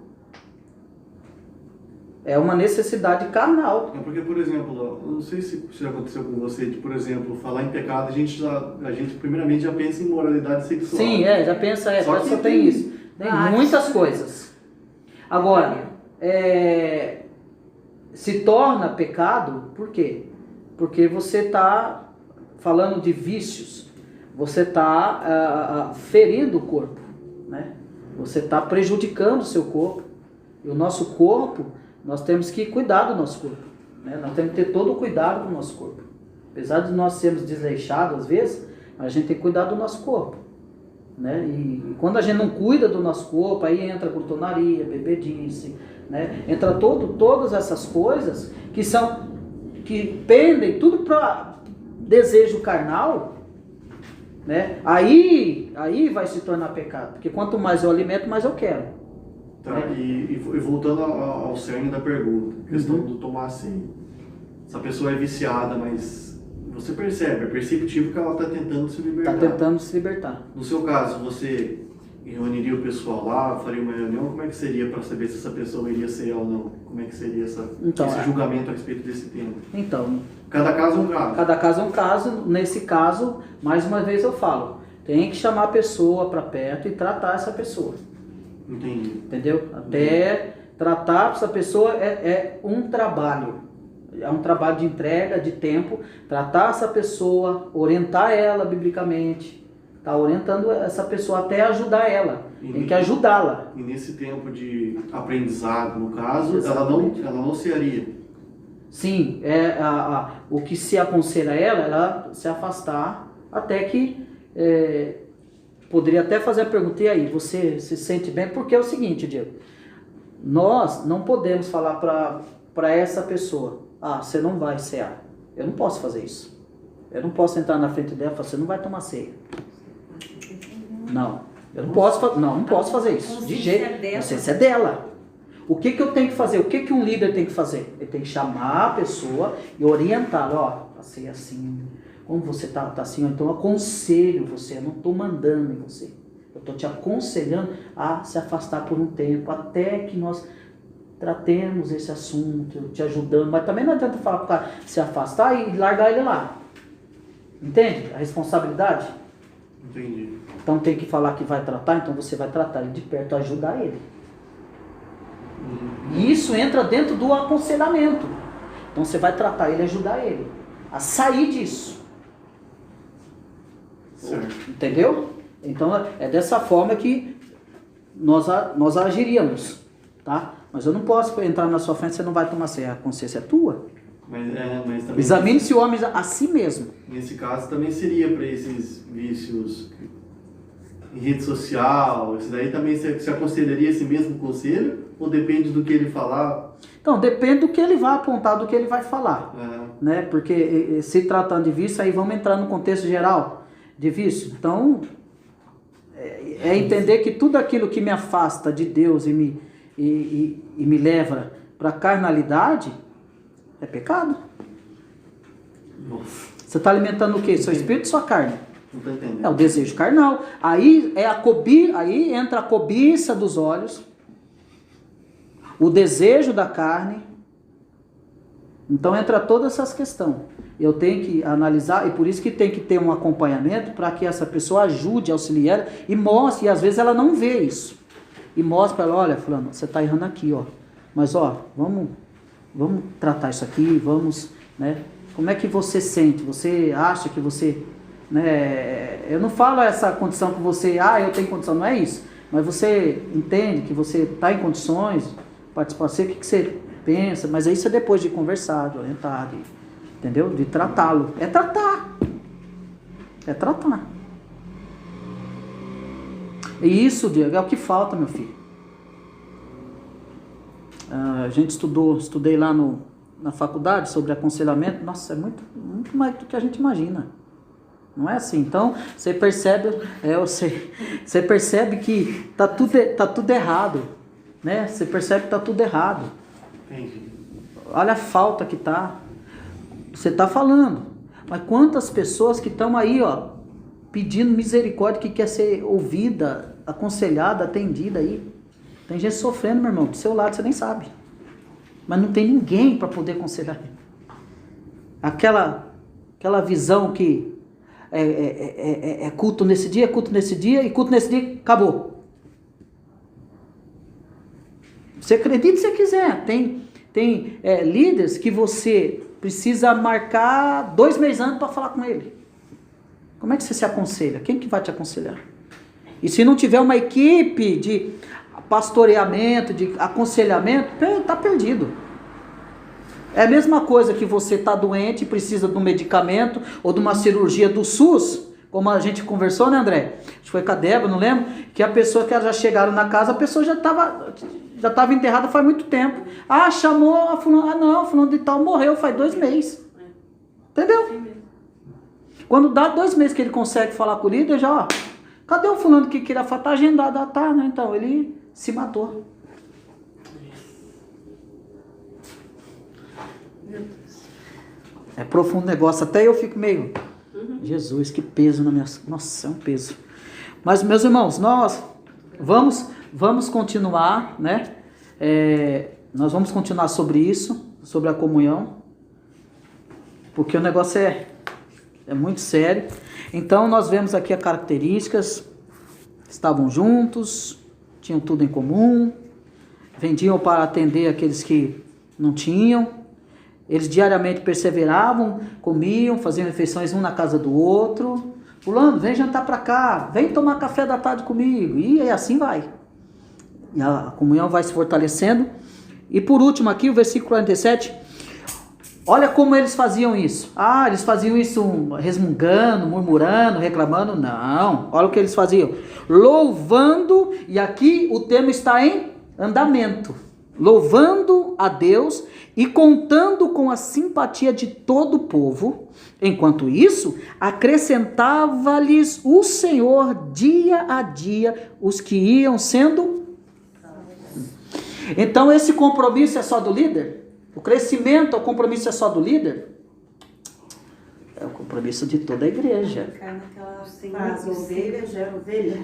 É uma necessidade carnal. Porque, por exemplo, eu não sei se já aconteceu com você, de, por exemplo, falar em pecado, a gente primeiramente já pensa em moralidade sexual. Sim, já pensa, só tem isso. Tem muitas coisas. Agora, se torna pecado, por quê? Porque você está falando de vícios, você está ferindo o corpo, né? Você está prejudicando o seu corpo. E o nosso corpo, nós temos que cuidar do nosso corpo, né? Nós temos que ter todo o cuidado do nosso corpo. Apesar de nós sermos desleixados às vezes, a gente tem que cuidar do nosso corpo, né? E quando a gente não cuida do nosso corpo, aí entra glutonaria, bebedice, né? Entra todas essas coisas que pendem tudo para desejo carnal, né? Aí vai se tornar pecado, porque quanto mais eu alimento, mais eu quero. Tá, e voltando ao cerne da pergunta, questão do tomar ceia. Essa pessoa é viciada, mas você percebe, é perceptível que ela está tentando se libertar. Está tentando se libertar. No seu caso, você reuniria o pessoal lá, faria uma reunião, como é que seria para saber se essa pessoa iria ceiar ou não? Como é que seria esse Então, julgamento a respeito desse tema? Então, Cada caso é um caso. cada caso é um caso. Nesse caso, mais uma vez eu falo, tem que chamar a pessoa para perto e tratar essa pessoa. Entendi. Entendeu? Até tratar essa pessoa é um trabalho. É um trabalho de entrega, de tempo. Tratar essa pessoa, orientar ela biblicamente. Tá orientando essa pessoa até ajudar ela. Tem que ajudá-la. E nesse tempo de aprendizado, no caso, Exatamente. ela não seria. Sim, o que se aconselha a ela se afastar até que poderia até fazer a pergunta, e aí, você se sente bem? Porque é o seguinte, Diego, nós não podemos falar para essa pessoa, você não vai cear. Eu não posso fazer isso. Eu não posso entrar na frente dela e falar, você não vai tomar ceia. Não, eu não posso fazer isso. De jeito, a consciência é dela. O que eu tenho que fazer? O que um líder tem que fazer? Ele tem que chamar a pessoa e orientá-la. Passei assim, como você tá assim, então eu aconselho você, eu não estou mandando em você. Eu estou te aconselhando a se afastar por um tempo, até que nós tratemos esse assunto, te ajudando. Mas também não adianta falar para o cara se afastar e largar ele lá. Entende? A responsabilidade. Entendi. Então tem que falar que vai tratar, então você vai tratar ele de perto, ajudar ele. E isso entra dentro do aconselhamento. Então você vai tratar ele, ajudar ele a sair disso. Certo. Entendeu? Então é dessa forma que nós agiríamos, tá? Mas eu não posso entrar na sua frente, você não vai tomar ceia, a consciência é tua. Mas também, Examine-se o homem a si mesmo. nesse caso também seria para esses vícios em rede social, isso daí também se aconselharia esse mesmo conselho? Ou depende do que ele falar? Então, depende do que ele vai apontar, do que ele vai falar. É. Né? Porque se tratando de vício, aí vamos entrar no contexto geral de vício. Então, é entender que tudo aquilo que me afasta de Deus e me leva para a carnalidade é pecado. Nossa, Você está alimentando o quê? Seu espírito e sua carne. não estou entendendo. É o desejo carnal. Aí entra a cobiça dos olhos, o desejo da carne. Então entra todas essas questões. Eu tenho que analisar, e por isso que tem que ter um acompanhamento para que essa pessoa ajude, auxilie ela e mostre, e às vezes ela não vê isso. E mostre para ela, olha, fulano, você está errando aqui, ó. Mas ó, vamos tratar isso aqui, vamos, né? Como é que você sente? Você acha que você, né? Eu não falo essa condição que você, eu tenho condição, não é isso. Mas você entende que você está em condições de participar, sei o que você pensa, mas isso é depois de conversar, de orientar, entendeu? De tratá-lo. É tratar. É tratar. E isso, Diego, é o que falta, meu filho. A gente estudei lá na faculdade sobre aconselhamento. Nossa, é muito mais do que a gente imagina. Não é assim. Então, você percebe, você percebe que tá tudo errado, né? Você percebe que tá tudo errado. Entendi. Olha a falta que tá. Você tá falando. Mas quantas pessoas que estão aí, ó, pedindo misericórdia, que quer ser ouvida, aconselhada, atendida aí. Tem gente sofrendo, meu irmão, do seu lado, você nem sabe. Mas não tem ninguém para poder aconselhar. Aquela visão que é culto nesse dia, e culto nesse dia, acabou. Você acredita se você quiser. Tem líderes que você precisa marcar 2 meses antes para falar com ele. Como é que você se aconselha? Quem que vai te aconselhar? E se não tiver uma equipe de pastoreamento, de aconselhamento, está perdido. É a mesma coisa que você está doente e precisa de um medicamento ou de uma cirurgia do SUS, como a gente conversou, né, André? Acho que foi com a Débora, não lembro, que a pessoa que já chegaram na casa, a pessoa já estava enterrada faz muito tempo. Chamou a fulano, fulano de tal morreu faz 2 meses. Entendeu? Quando dá 2 meses que ele consegue falar com o líder, já, cadê o fulano que queria falar? Tá agendado, tá, né? Então, ele se matou. É profundo o negócio, até eu fico meio... Jesus, que peso na minha... Nossa, é um peso. Mas, meus irmãos, nós vamos continuar, né? Nós vamos continuar sobre isso, sobre a comunhão, porque o negócio é muito sério. Então nós vemos aqui as características, estavam juntos, tinham tudo em comum, vendiam para atender aqueles que não tinham, eles diariamente perseveravam, comiam, faziam refeições um na casa do outro. Fulano, vem jantar para cá, vem tomar café da tarde comigo, e assim vai. E a comunhão vai se fortalecendo. E por último aqui, o versículo 47, olha como eles faziam isso. Ah, eles faziam isso resmungando, murmurando, reclamando. Não, olha o que eles faziam. Louvando, e aqui o termo está em andamento. Louvando a Deus e contando com a simpatia de todo o povo. Enquanto isso, acrescentava-lhes o Senhor dia a dia os que iam sendo. Então esse compromisso é só do líder? O crescimento, o compromisso é só do líder? É o compromisso de toda a igreja. Cai naquela frase, ovelha gera ovelha.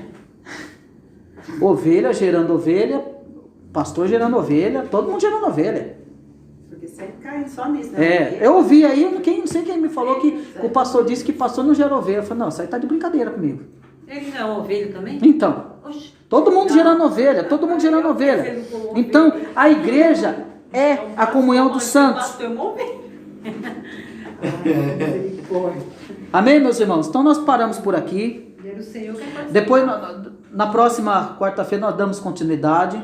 Ovelha gerando ovelha, pastor gerando ovelha, todo mundo gerando ovelha. Porque sempre cai só nisso, né? Eu ouvi aí, não sei quem me falou que o pastor disse que pastor não gera ovelha. Eu falei, não, isso aí tá de brincadeira comigo. Ele não é ovelha também? Então, Oxe. todo mundo gerando ovelha, todo mundo gerando ovelha. Então, a igreja é a comunhão dos santos. Pastor é uma ovelha. Amém, meus irmãos? Então nós paramos por aqui. Era o Senhor que é pastor. Depois, na próxima quarta-feira, nós damos continuidade.